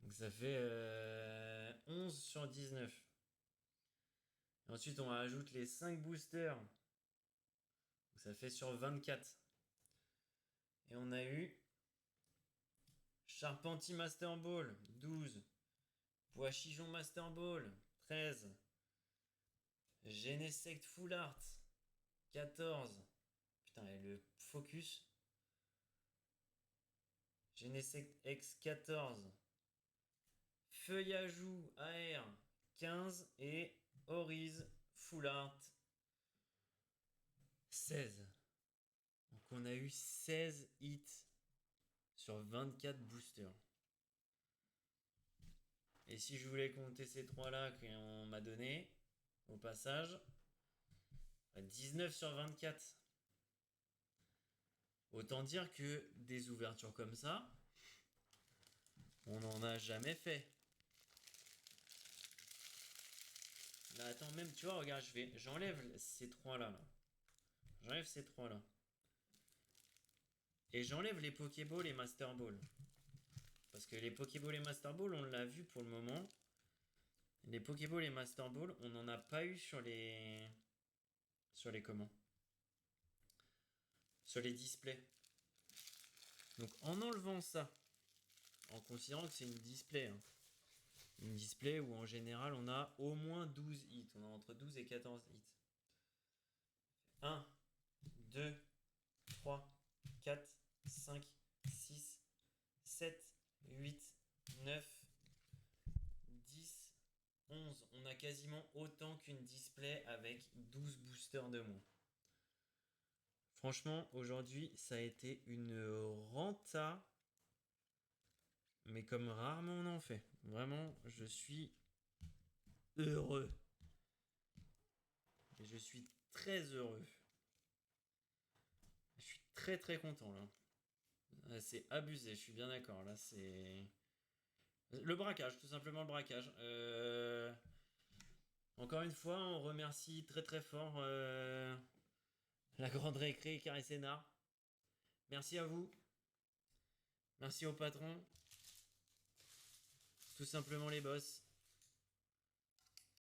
Donc ça fait 11 sur 19. Et ensuite on rajoute les 5 boosters. Donc ça fait sur 24. Et on a eu Charpentier Master Ball 12. Pois-Chichon Master Ball 13. Genesect Full Art 14. Putain, et le focus. Genesect X 14. Feuillajou AR 15. Et Oriz Full Art 16. Donc on a eu 16 hits sur 24 boosters. Et si je voulais compter ces 3-là qu'on m'a donné, au passage, 19 sur 24. Autant dire que des ouvertures comme ça, on n'en a jamais fait. Là, attends, même, tu vois, regarde, j'enlève ces 3-là. Là. J'enlève ces 3-là. Et j'enlève les Pokéball et Master Ball. Parce que les Pokéball et Master Ball, on l'a vu pour le moment. Les Pokéball et Master Ball, on n'en a pas eu sur les. Sur les comment? Sur les displays. Donc en enlevant ça, en considérant que c'est une display, hein, une display où en général on a au moins 12 hits, on a entre 12 et 14 hits. 1, 2, 3, 4, 5, 6, 7, 8, 9, 10, 11. On a quasiment autant qu'une display avec 12 boosters de moins. Franchement, aujourd'hui, ça a été une renta, mais comme rarement on en fait. Vraiment, je suis heureux. Et je suis très heureux. Je suis très très content là. C'est abusé, je suis bien d'accord. Là, c'est le braquage, tout simplement le braquage. Encore une fois, on remercie très très fort la grande récré et Carré Sénard. Merci à vous. Merci au patron. Tout simplement les boss.